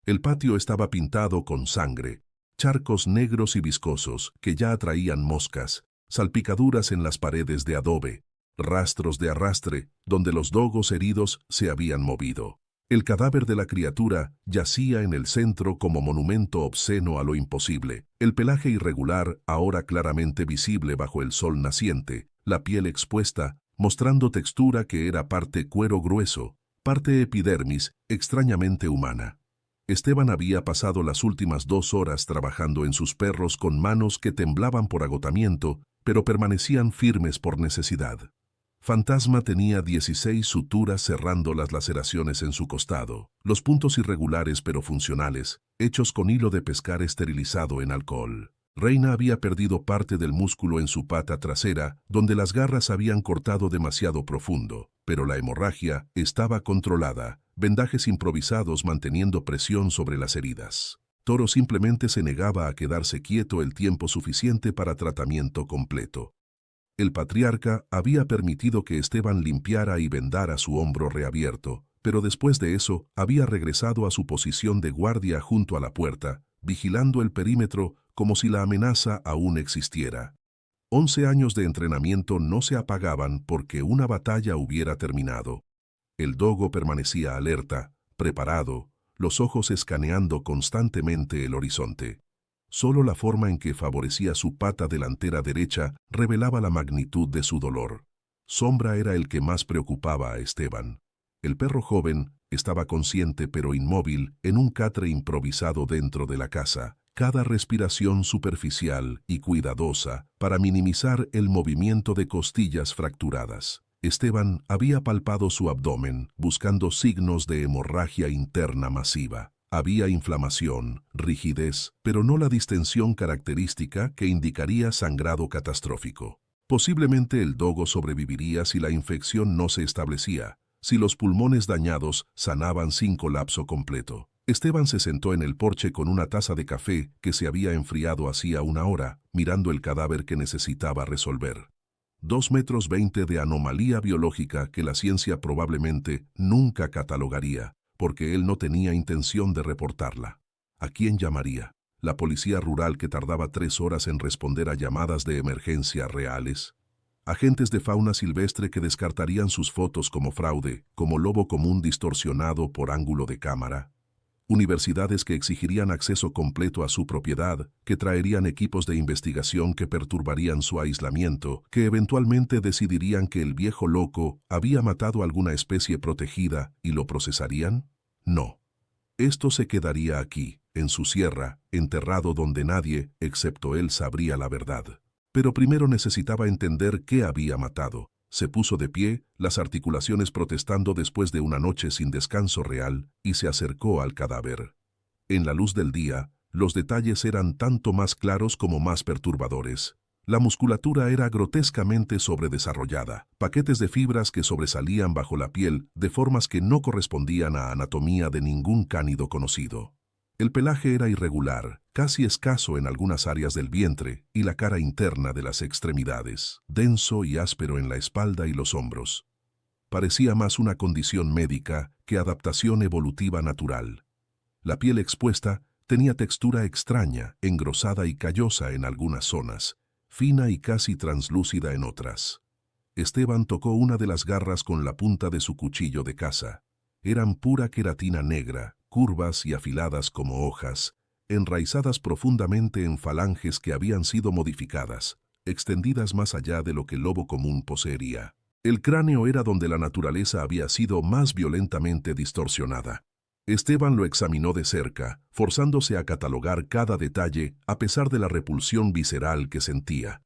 El patio estaba pintado con sangre, charcos negros y viscosos que ya atraían moscas, salpicaduras en las paredes de adobe, rastros de arrastre donde los dogos heridos se habían movido. El cadáver de la criatura yacía en el centro como monumento obsceno a lo imposible, el pelaje irregular ahora claramente visible bajo el sol naciente, la piel expuesta, mostrando textura que era parte cuero grueso, parte epidermis extrañamente humana. Esteban había pasado las últimas 2 horas trabajando en sus perros con manos que temblaban por agotamiento, pero permanecían firmes por necesidad. Fantasma tenía 16 suturas cerrando las laceraciones en su costado, los puntos irregulares pero funcionales, hechos con hilo de pescar esterilizado en alcohol. Reina había perdido parte del músculo en su pata trasera, donde las garras habían cortado demasiado profundo, pero la hemorragia estaba controlada, vendajes improvisados manteniendo presión sobre las heridas. Toro simplemente se negaba a quedarse quieto el tiempo suficiente para tratamiento completo. El patriarca había permitido que Esteban limpiara y vendara su hombro reabierto, pero después de eso había regresado a su posición de guardia junto a la puerta, vigilando el perímetro como si la amenaza aún existiera. 11 años de entrenamiento no se apagaban porque una batalla hubiera terminado. El dogo permanecía alerta, preparado, los ojos escaneando constantemente el horizonte. Solo la forma en que favorecía su pata delantera derecha revelaba la magnitud de su dolor. Sombra era el que más preocupaba a Esteban. El perro joven estaba consciente pero inmóvil en un catre improvisado dentro de la casa, cada respiración superficial y cuidadosa para minimizar el movimiento de costillas fracturadas. Esteban había palpado su abdomen, buscando signos de hemorragia interna masiva. Había inflamación, rigidez, pero no la distensión característica que indicaría sangrado catastrófico. Posiblemente el dogo sobreviviría si la infección no se establecía, si los pulmones dañados sanaban sin colapso completo. Esteban se sentó en el porche con una taza de café que se había enfriado hacía 1 hora, mirando el cadáver que necesitaba resolver. 2,20 metros de anomalía biológica que la ciencia probablemente nunca catalogaría, porque él no tenía intención de reportarla. ¿A quién llamaría? ¿La policía rural que tardaba 3 horas en responder a llamadas de emergencia reales? ¿Agentes de fauna silvestre que descartarían sus fotos como fraude, como lobo común distorsionado por ángulo de cámara? Universidades que exigirían acceso completo a su propiedad, que traerían equipos de investigación que perturbarían su aislamiento, que eventualmente decidirían que el viejo loco había matado a alguna especie protegida y lo procesarían? No. Esto se quedaría aquí, en su sierra, enterrado donde nadie, excepto él, sabría la verdad. Pero primero necesitaba entender qué había matado. Se puso de pie, las articulaciones protestando después de una noche sin descanso real, y se acercó al cadáver. En la luz del día, los detalles eran tanto más claros como más perturbadores. La musculatura era grotescamente sobredesarrollada, paquetes de fibras que sobresalían bajo la piel de formas que no correspondían a anatomía de ningún cánido conocido. El pelaje era irregular, casi escaso en algunas áreas del vientre y la cara interna de las extremidades, denso y áspero en la espalda y los hombros. Parecía más una condición médica que adaptación evolutiva natural. La piel expuesta tenía textura extraña, engrosada y callosa en algunas zonas, fina y casi translúcida en otras. Esteban tocó una de las garras con la punta de su cuchillo de caza. Eran pura queratina negra, curvas y afiladas como hojas, enraizadas profundamente en falanges que habían sido modificadas, extendidas más allá de lo que el lobo común poseería. El cráneo era donde la naturaleza había sido más violentamente distorsionada. Esteban lo examinó de cerca, forzándose a catalogar cada detalle a pesar de la repulsión visceral que sentía.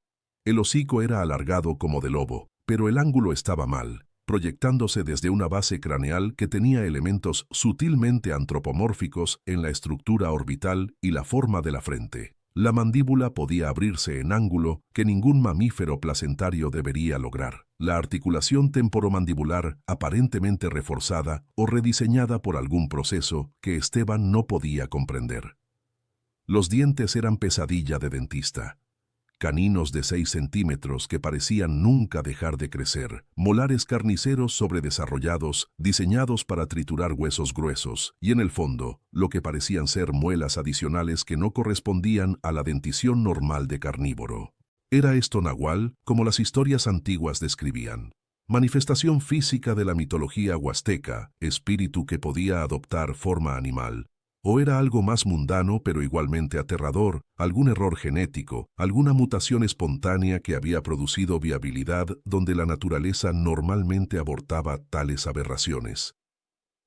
El hocico era alargado como de lobo, pero el ángulo estaba mal, proyectándose desde una base craneal que tenía elementos sutilmente antropomórficos en la estructura orbital y la forma de la frente. La mandíbula podía abrirse en ángulo que ningún mamífero placentario debería lograr. La articulación temporomandibular aparentemente reforzada o rediseñada por algún proceso que Esteban no podía comprender. Los dientes eran pesadilla de dentista. Caninos de 6 centímetros que parecían nunca dejar de crecer, molares carniceros sobredesarrollados, diseñados para triturar huesos gruesos, y en el fondo, lo que parecían ser muelas adicionales que no correspondían a la dentición normal de carnívoro. ¿Era esto nahual, como las historias antiguas describían? Manifestación física de la mitología huasteca, espíritu que podía adoptar forma animal. ¿O era algo más mundano pero igualmente aterrador, algún error genético, alguna mutación espontánea que había producido viabilidad donde la naturaleza normalmente abortaba tales aberraciones?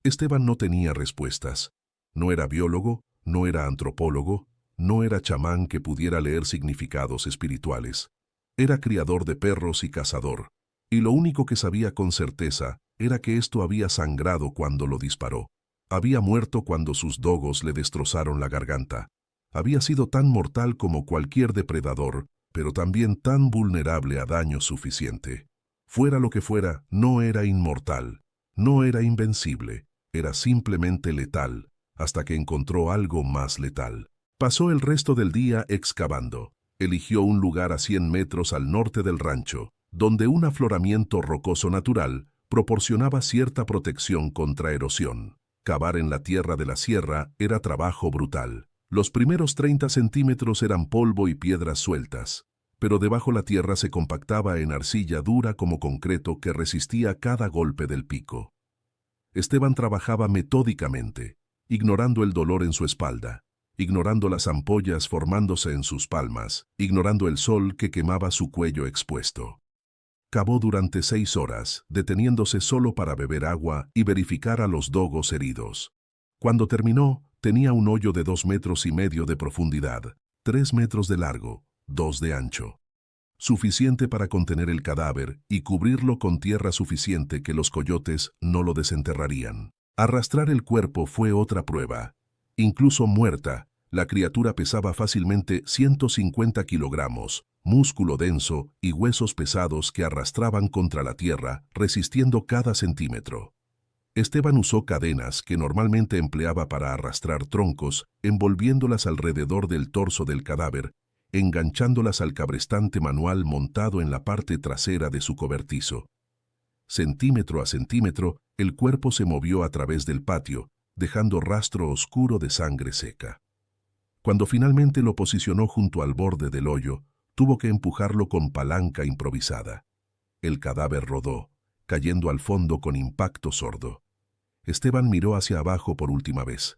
Esteban no tenía respuestas. No era biólogo, no era antropólogo, no era chamán que pudiera leer significados espirituales. Era criador de perros y cazador. Y lo único que sabía con certeza era que esto había sangrado cuando lo disparó. Había muerto cuando sus dogos le destrozaron la garganta. Había sido tan mortal como cualquier depredador, pero también tan vulnerable a daño suficiente. Fuera lo que fuera, no era inmortal, no era invencible, era simplemente letal, hasta que encontró algo más letal. Pasó el resto del día excavando. Eligió un lugar a 100 metros al norte del rancho, donde un afloramiento rocoso natural proporcionaba cierta protección contra erosión. Cavar en la tierra de la sierra era trabajo brutal. Los primeros 30 centímetros eran polvo y piedras sueltas, pero debajo la tierra se compactaba en arcilla dura como concreto que resistía cada golpe del pico. Esteban trabajaba metódicamente, ignorando el dolor en su espalda, ignorando las ampollas formándose en sus palmas, ignorando el sol que quemaba su cuello expuesto. Cavó durante 6 horas, deteniéndose solo para beber agua y verificar a los dogos heridos. Cuando terminó, tenía un hoyo de 2,5 metros de profundidad, 3 metros de largo, 2 de ancho. Suficiente para contener el cadáver y cubrirlo con tierra suficiente que los coyotes no lo desenterrarían. Arrastrar el cuerpo fue otra prueba. Incluso muerta, la criatura pesaba fácilmente 150 kilogramos, músculo denso y huesos pesados que arrastraban contra la tierra, resistiendo cada centímetro. Esteban usó cadenas que normalmente empleaba para arrastrar troncos, envolviéndolas alrededor del torso del cadáver, enganchándolas al cabrestante manual montado en la parte trasera de su cobertizo. Centímetro a centímetro, el cuerpo se movió a través del patio, dejando rastro oscuro de sangre seca. Cuando finalmente lo posicionó junto al borde del hoyo, tuvo que empujarlo con palanca improvisada. El cadáver rodó, cayendo al fondo con impacto sordo. Esteban miró hacia abajo por última vez.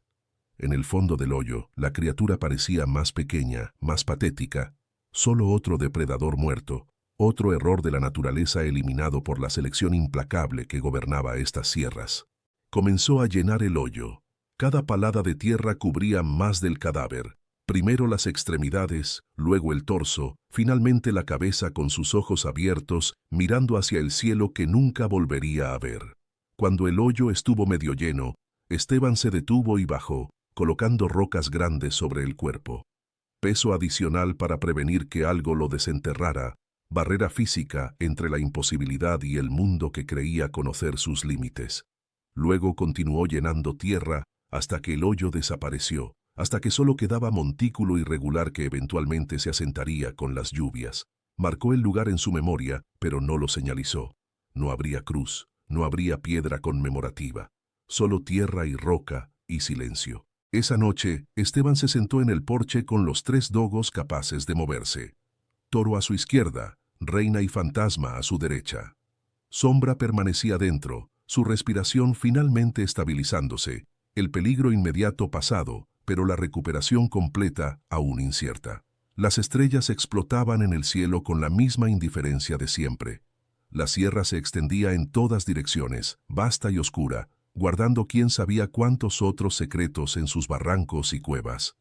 En el fondo del hoyo, la criatura parecía más pequeña, más patética, solo otro depredador muerto, otro error de la naturaleza eliminado por la selección implacable que gobernaba estas sierras. Comenzó a llenar el hoyo. Cada palada de tierra cubría más del cadáver. Primero las extremidades, luego el torso, finalmente la cabeza con sus ojos abiertos, mirando hacia el cielo que nunca volvería a ver. Cuando el hoyo estuvo medio lleno, Esteban se detuvo y bajó, colocando rocas grandes sobre el cuerpo. Peso adicional para prevenir que algo lo desenterrara, barrera física entre la imposibilidad y el mundo que creía conocer sus límites. Luego continuó llenando tierra hasta que el hoyo desapareció, hasta que solo quedaba montículo irregular que eventualmente se asentaría con las lluvias. Marcó el lugar en su memoria, pero no lo señalizó. No habría cruz, no habría piedra conmemorativa, solo tierra y roca y silencio. Esa noche, Esteban se sentó en el porche con los 3 dogos capaces de moverse. Toro a su izquierda, Reina y Fantasma a su derecha. Sombra permanecía dentro, su respiración finalmente estabilizándose, el peligro inmediato pasado, pero la recuperación completa aún incierta. Las estrellas explotaban en el cielo con la misma indiferencia de siempre. La sierra se extendía en todas direcciones, vasta y oscura, guardando quién sabía cuántos otros secretos en sus barrancos y cuevas.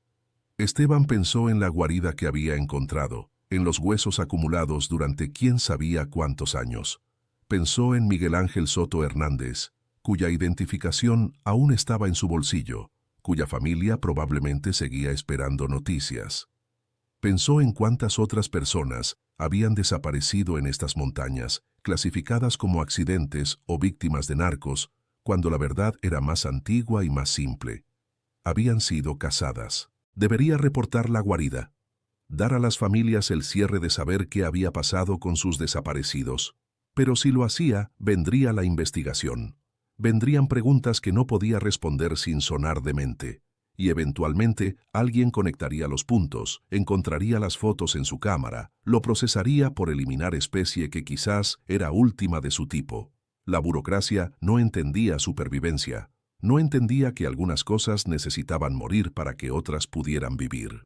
Esteban pensó en la guarida que había encontrado, en los huesos acumulados durante quién sabía cuántos años. Pensó en Miguel Ángel Soto Hernández, cuya identificación aún estaba en su bolsillo, cuya familia probablemente seguía esperando noticias. Pensó en cuántas otras personas habían desaparecido en estas montañas, clasificadas como accidentes o víctimas de narcos, cuando la verdad era más antigua y más simple. Habían sido cazadas. Debería reportar la guarida. Dar a las familias el cierre de saber qué había pasado con sus desaparecidos. Pero si lo hacía, vendría la investigación. Vendrían preguntas que no podía responder sin sonar demente. Y eventualmente alguien conectaría los puntos, encontraría las fotos en su cámara, lo procesaría por eliminar especie que quizás era última de su tipo. La burocracia no entendía supervivencia. No entendía que algunas cosas necesitaban morir para que otras pudieran vivir.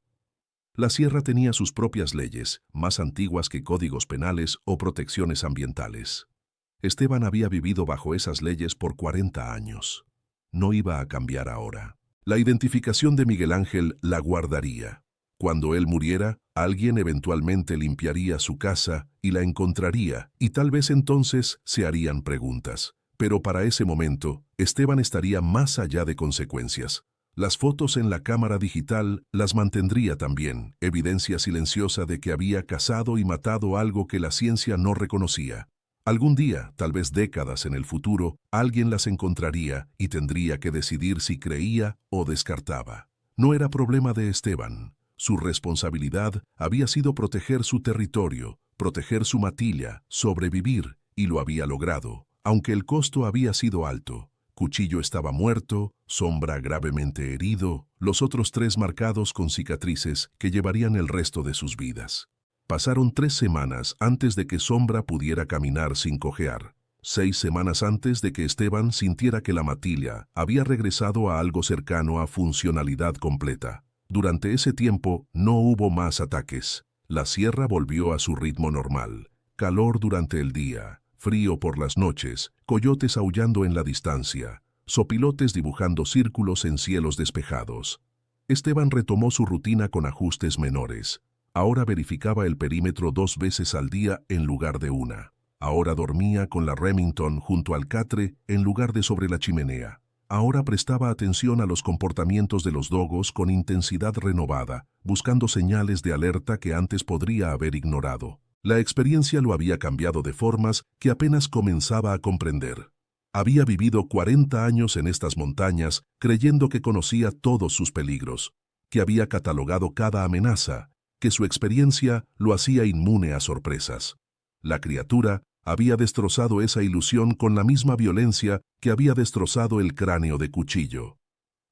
La sierra tenía sus propias leyes, más antiguas que códigos penales o protecciones ambientales. Esteban había vivido bajo esas leyes por 40 años. No iba a cambiar ahora. La identificación de Miguel Ángel la guardaría. Cuando él muriera, alguien eventualmente limpiaría su casa y la encontraría, y tal vez entonces se harían preguntas. Pero para ese momento, Esteban estaría más allá de consecuencias. Las fotos en la cámara digital las mantendría también, evidencia silenciosa de que había cazado y matado algo que la ciencia no reconocía. Algún día, tal vez décadas en el futuro, alguien las encontraría y tendría que decidir si creía o descartaba. No era problema de Esteban. Su responsabilidad había sido proteger su territorio, proteger su matilla, sobrevivir, y lo había logrado, aunque el costo había sido alto. Cuchillo estaba muerto, Sombra gravemente herido, los otros 3 marcados con cicatrices que llevarían el resto de sus vidas. Pasaron 3 semanas antes de que Sombra pudiera caminar sin cojear. 6 semanas antes de que Esteban sintiera que la matilla había regresado a algo cercano a funcionalidad completa. Durante ese tiempo no hubo más ataques. La sierra volvió a su ritmo normal. Calor durante el día, frío por las noches, coyotes aullando en la distancia, sopilotes dibujando círculos en cielos despejados. Esteban retomó su rutina con ajustes menores. Ahora verificaba el perímetro 2 veces al día en lugar de una. Ahora dormía con la Remington junto al catre en lugar de sobre la chimenea. Ahora prestaba atención a los comportamientos de los dogos con intensidad renovada, buscando señales de alerta que antes podría haber ignorado. La experiencia lo había cambiado de formas que apenas comenzaba a comprender. Había vivido 40 años en estas montañas creyendo que conocía todos sus peligros, que había catalogado cada amenaza, que su experiencia lo hacía inmune a sorpresas. La criatura había destrozado esa ilusión con la misma violencia que había destrozado el cráneo de Cuchillo.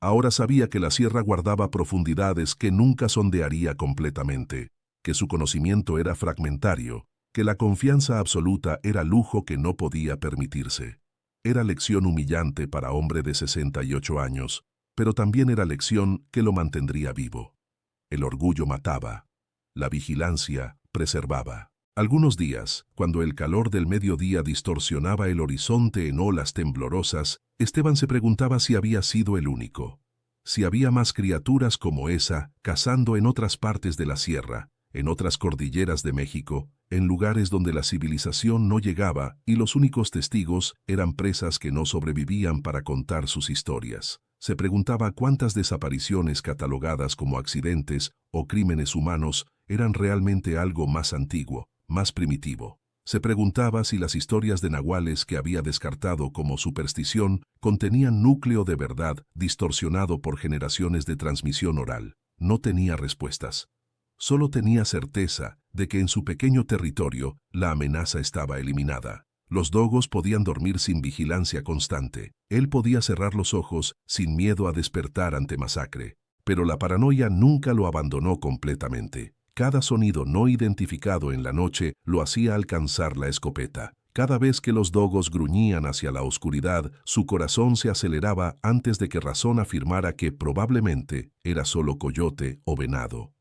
Ahora sabía que la sierra guardaba profundidades que nunca sondearía completamente, que su conocimiento era fragmentario, que la confianza absoluta era lujo que no podía permitirse. Era lección humillante para hombre de 68 años, pero también era lección que lo mantendría vivo. El orgullo mataba. La vigilancia preservaba. Algunos días, cuando el calor del mediodía distorsionaba el horizonte en olas temblorosas, Esteban se preguntaba si había sido el único. Si había más criaturas como esa, cazando en otras partes de la sierra, en otras cordilleras de México, en lugares donde la civilización no llegaba y los únicos testigos eran presas que no sobrevivían para contar sus historias. Se preguntaba cuántas desapariciones catalogadas como accidentes o crímenes humanos eran realmente algo más antiguo, más primitivo. Se preguntaba si las historias de nahuales que había descartado como superstición contenían núcleo de verdad distorsionado por generaciones de transmisión oral. No tenía respuestas. Solo tenía certeza de que en su pequeño territorio la amenaza estaba eliminada. Los dogos podían dormir sin vigilancia constante. Él podía cerrar los ojos sin miedo a despertar ante masacre. Pero la paranoia nunca lo abandonó completamente. Cada sonido no identificado en la noche lo hacía alcanzar la escopeta. Cada vez que los dogos gruñían hacia la oscuridad, su corazón se aceleraba antes de que razón afirmara que probablemente era solo coyote o venado.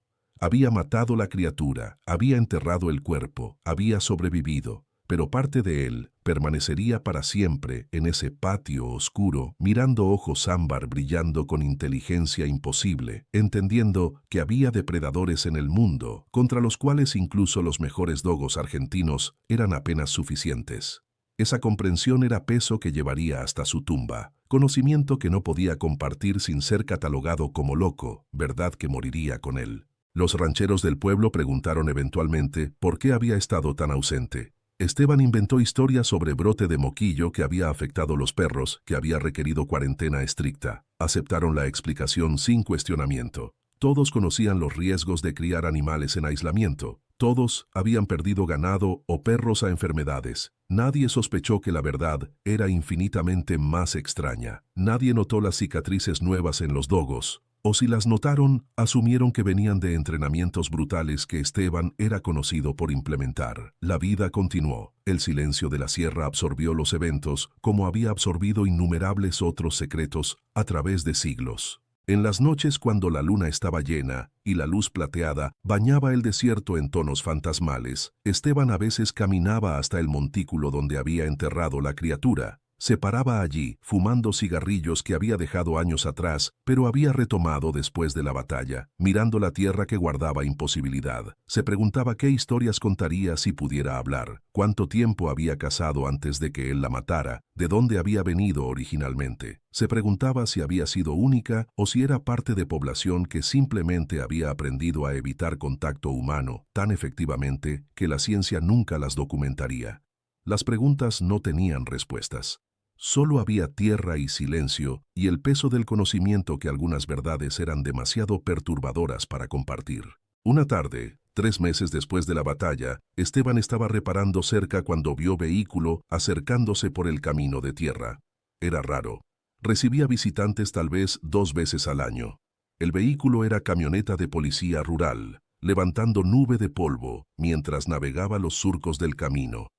Había matado la criatura, había enterrado el cuerpo, había sobrevivido, pero parte de él permanecería para siempre en ese patio oscuro, mirando ojos ámbar brillando con inteligencia imposible, entendiendo que había depredadores en el mundo, contra los cuales incluso los mejores dogos argentinos eran apenas suficientes. Esa comprensión era peso que llevaría hasta su tumba, conocimiento que no podía compartir sin ser catalogado como loco, verdad que moriría con él. Los rancheros del pueblo preguntaron eventualmente por qué había estado tan ausente. Esteban inventó historias sobre brote de moquillo que había afectado los perros, que había requerido cuarentena estricta. Aceptaron la explicación sin cuestionamiento. Todos conocían los riesgos de criar animales en aislamiento. Todos habían perdido ganado o perros a enfermedades. Nadie sospechó que la verdad era infinitamente más extraña. Nadie notó las cicatrices nuevas en los dogos. O si las notaron, asumieron que venían de entrenamientos brutales que Esteban era conocido por implementar. La vida continuó. El silencio de la sierra absorbió los eventos, como había absorbido innumerables otros secretos a través de siglos. En las noches cuando la luna estaba llena y la luz plateada bañaba el desierto en tonos fantasmales, Esteban a veces caminaba hasta el montículo donde había enterrado la criatura. Se paraba allí, fumando cigarrillos que había dejado años atrás, pero había retomado después de la batalla, mirando la tierra que guardaba imposibilidad. Se preguntaba qué historias contaría si pudiera hablar, cuánto tiempo había cazado antes de que él la matara, de dónde había venido originalmente. Se preguntaba si había sido única o si era parte de población que simplemente había aprendido a evitar contacto humano tan efectivamente que la ciencia nunca las documentaría. Las preguntas no tenían respuestas. Solo había tierra y silencio y el peso del conocimiento que algunas verdades eran demasiado perturbadoras para compartir. Una tarde, 3 meses después de la batalla, Esteban estaba reparando cerca cuando vio vehículo acercándose por el camino de tierra. Era raro. Recibía visitantes tal vez 2 veces al año. El vehículo era camioneta de policía rural, levantando nube de polvo mientras navegaba los surcos del camino.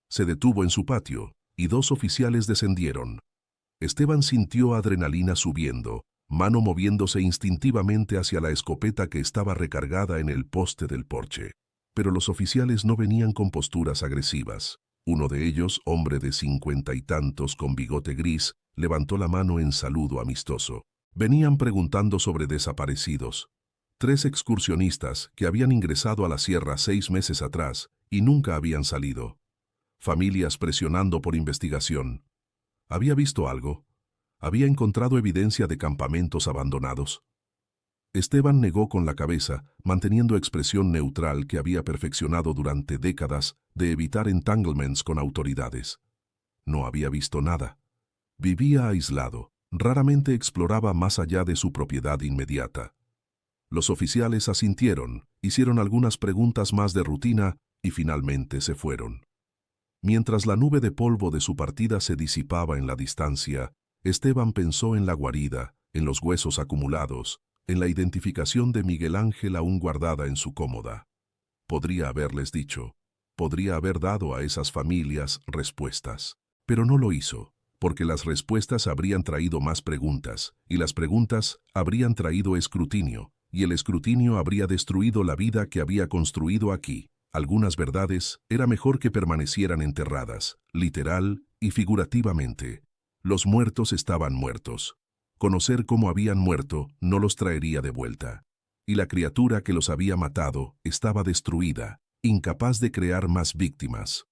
Se detuvo en su patio y 2 oficiales descendieron. Esteban sintió adrenalina subiendo, mano moviéndose instintivamente hacia la escopeta que estaba recargada en el poste del porche. Pero los oficiales no venían con posturas agresivas. Uno de ellos, hombre de 50 y tantos con bigote gris, levantó la mano en saludo amistoso. Venían preguntando sobre desaparecidos. 3 excursionistas que habían ingresado a la sierra 6 meses atrás y nunca habían salido. Familias presionando por investigación. ¿Había visto algo? ¿Había encontrado evidencia de campamentos abandonados? Esteban negó con la cabeza, manteniendo expresión neutral que había perfeccionado durante décadas de evitar entanglements con autoridades. No había visto nada. Vivía aislado. Raramente exploraba más allá de su propiedad inmediata. Los oficiales asintieron, hicieron algunas preguntas más de rutina y finalmente se fueron. Mientras la nube de polvo de su partida se disipaba en la distancia, Esteban pensó en la guarida, en los huesos acumulados, en la identificación de Miguel Ángel aún guardada en su cómoda. Podría haberles dicho, podría haber dado a esas familias respuestas, pero no lo hizo, porque las respuestas habrían traído más preguntas, y las preguntas habrían traído escrutinio, y el escrutinio habría destruido la vida que había construido aquí. Algunas verdades era mejor que permanecieran enterradas, literal y figurativamente. Los muertos estaban muertos. Conocer cómo habían muerto no los traería de vuelta. Y la criatura que los había matado estaba destruida, incapaz de crear más víctimas.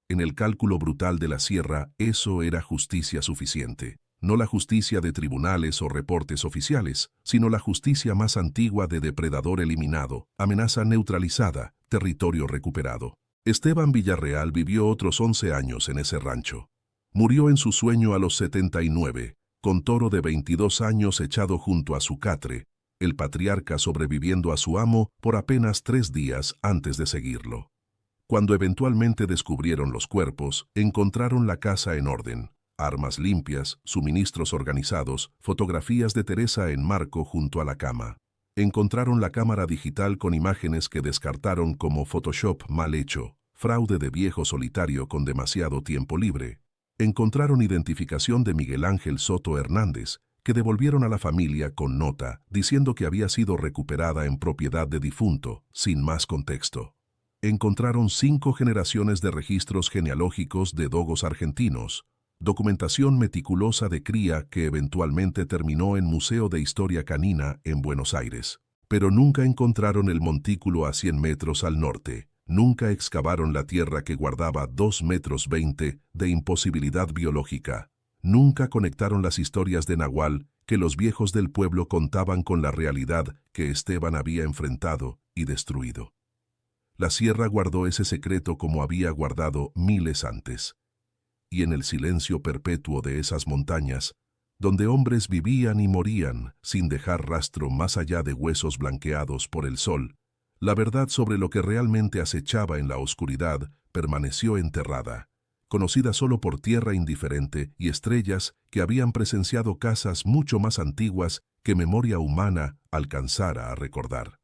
En el cálculo brutal de la sierra, eso era justicia suficiente. No la justicia de tribunales o reportes oficiales, sino la justicia más antigua de depredador eliminado, amenaza neutralizada, territorio recuperado. Esteban Villarreal vivió otros 11 años en ese rancho. Murió en su sueño a los 79, con Toro de 22 años echado junto a su catre, el patriarca sobreviviendo a su amo por apenas 3 días antes de seguirlo. Cuando eventualmente descubrieron los cuerpos, encontraron la casa en orden. Armas limpias, suministros organizados, fotografías de Teresa en marco junto a la cama. Encontraron la cámara digital con imágenes que descartaron como Photoshop mal hecho, fraude de viejo solitario con demasiado tiempo libre. Encontraron identificación de Miguel Ángel Soto Hernández, que devolvieron a la familia con nota, diciendo que había sido recuperada en propiedad de difunto, sin más contexto. Encontraron 5 generaciones de registros genealógicos de dogos argentinos, documentación meticulosa de cría que eventualmente terminó en Museo de Historia Canina en Buenos Aires. Pero nunca encontraron el montículo a 100 metros al norte, nunca excavaron la tierra que guardaba 2,20 metros de imposibilidad biológica, nunca conectaron las historias de Nahual que los viejos del pueblo contaban con la realidad que Esteban había enfrentado y destruido. La sierra guardó ese secreto como había guardado miles antes. Y en el silencio perpetuo de esas montañas, donde hombres vivían y morían sin dejar rastro más allá de huesos blanqueados por el sol, la verdad sobre lo que realmente acechaba en la oscuridad permaneció enterrada, conocida solo por tierra indiferente y estrellas que habían presenciado casas mucho más antiguas que memoria humana alcanzara a recordar.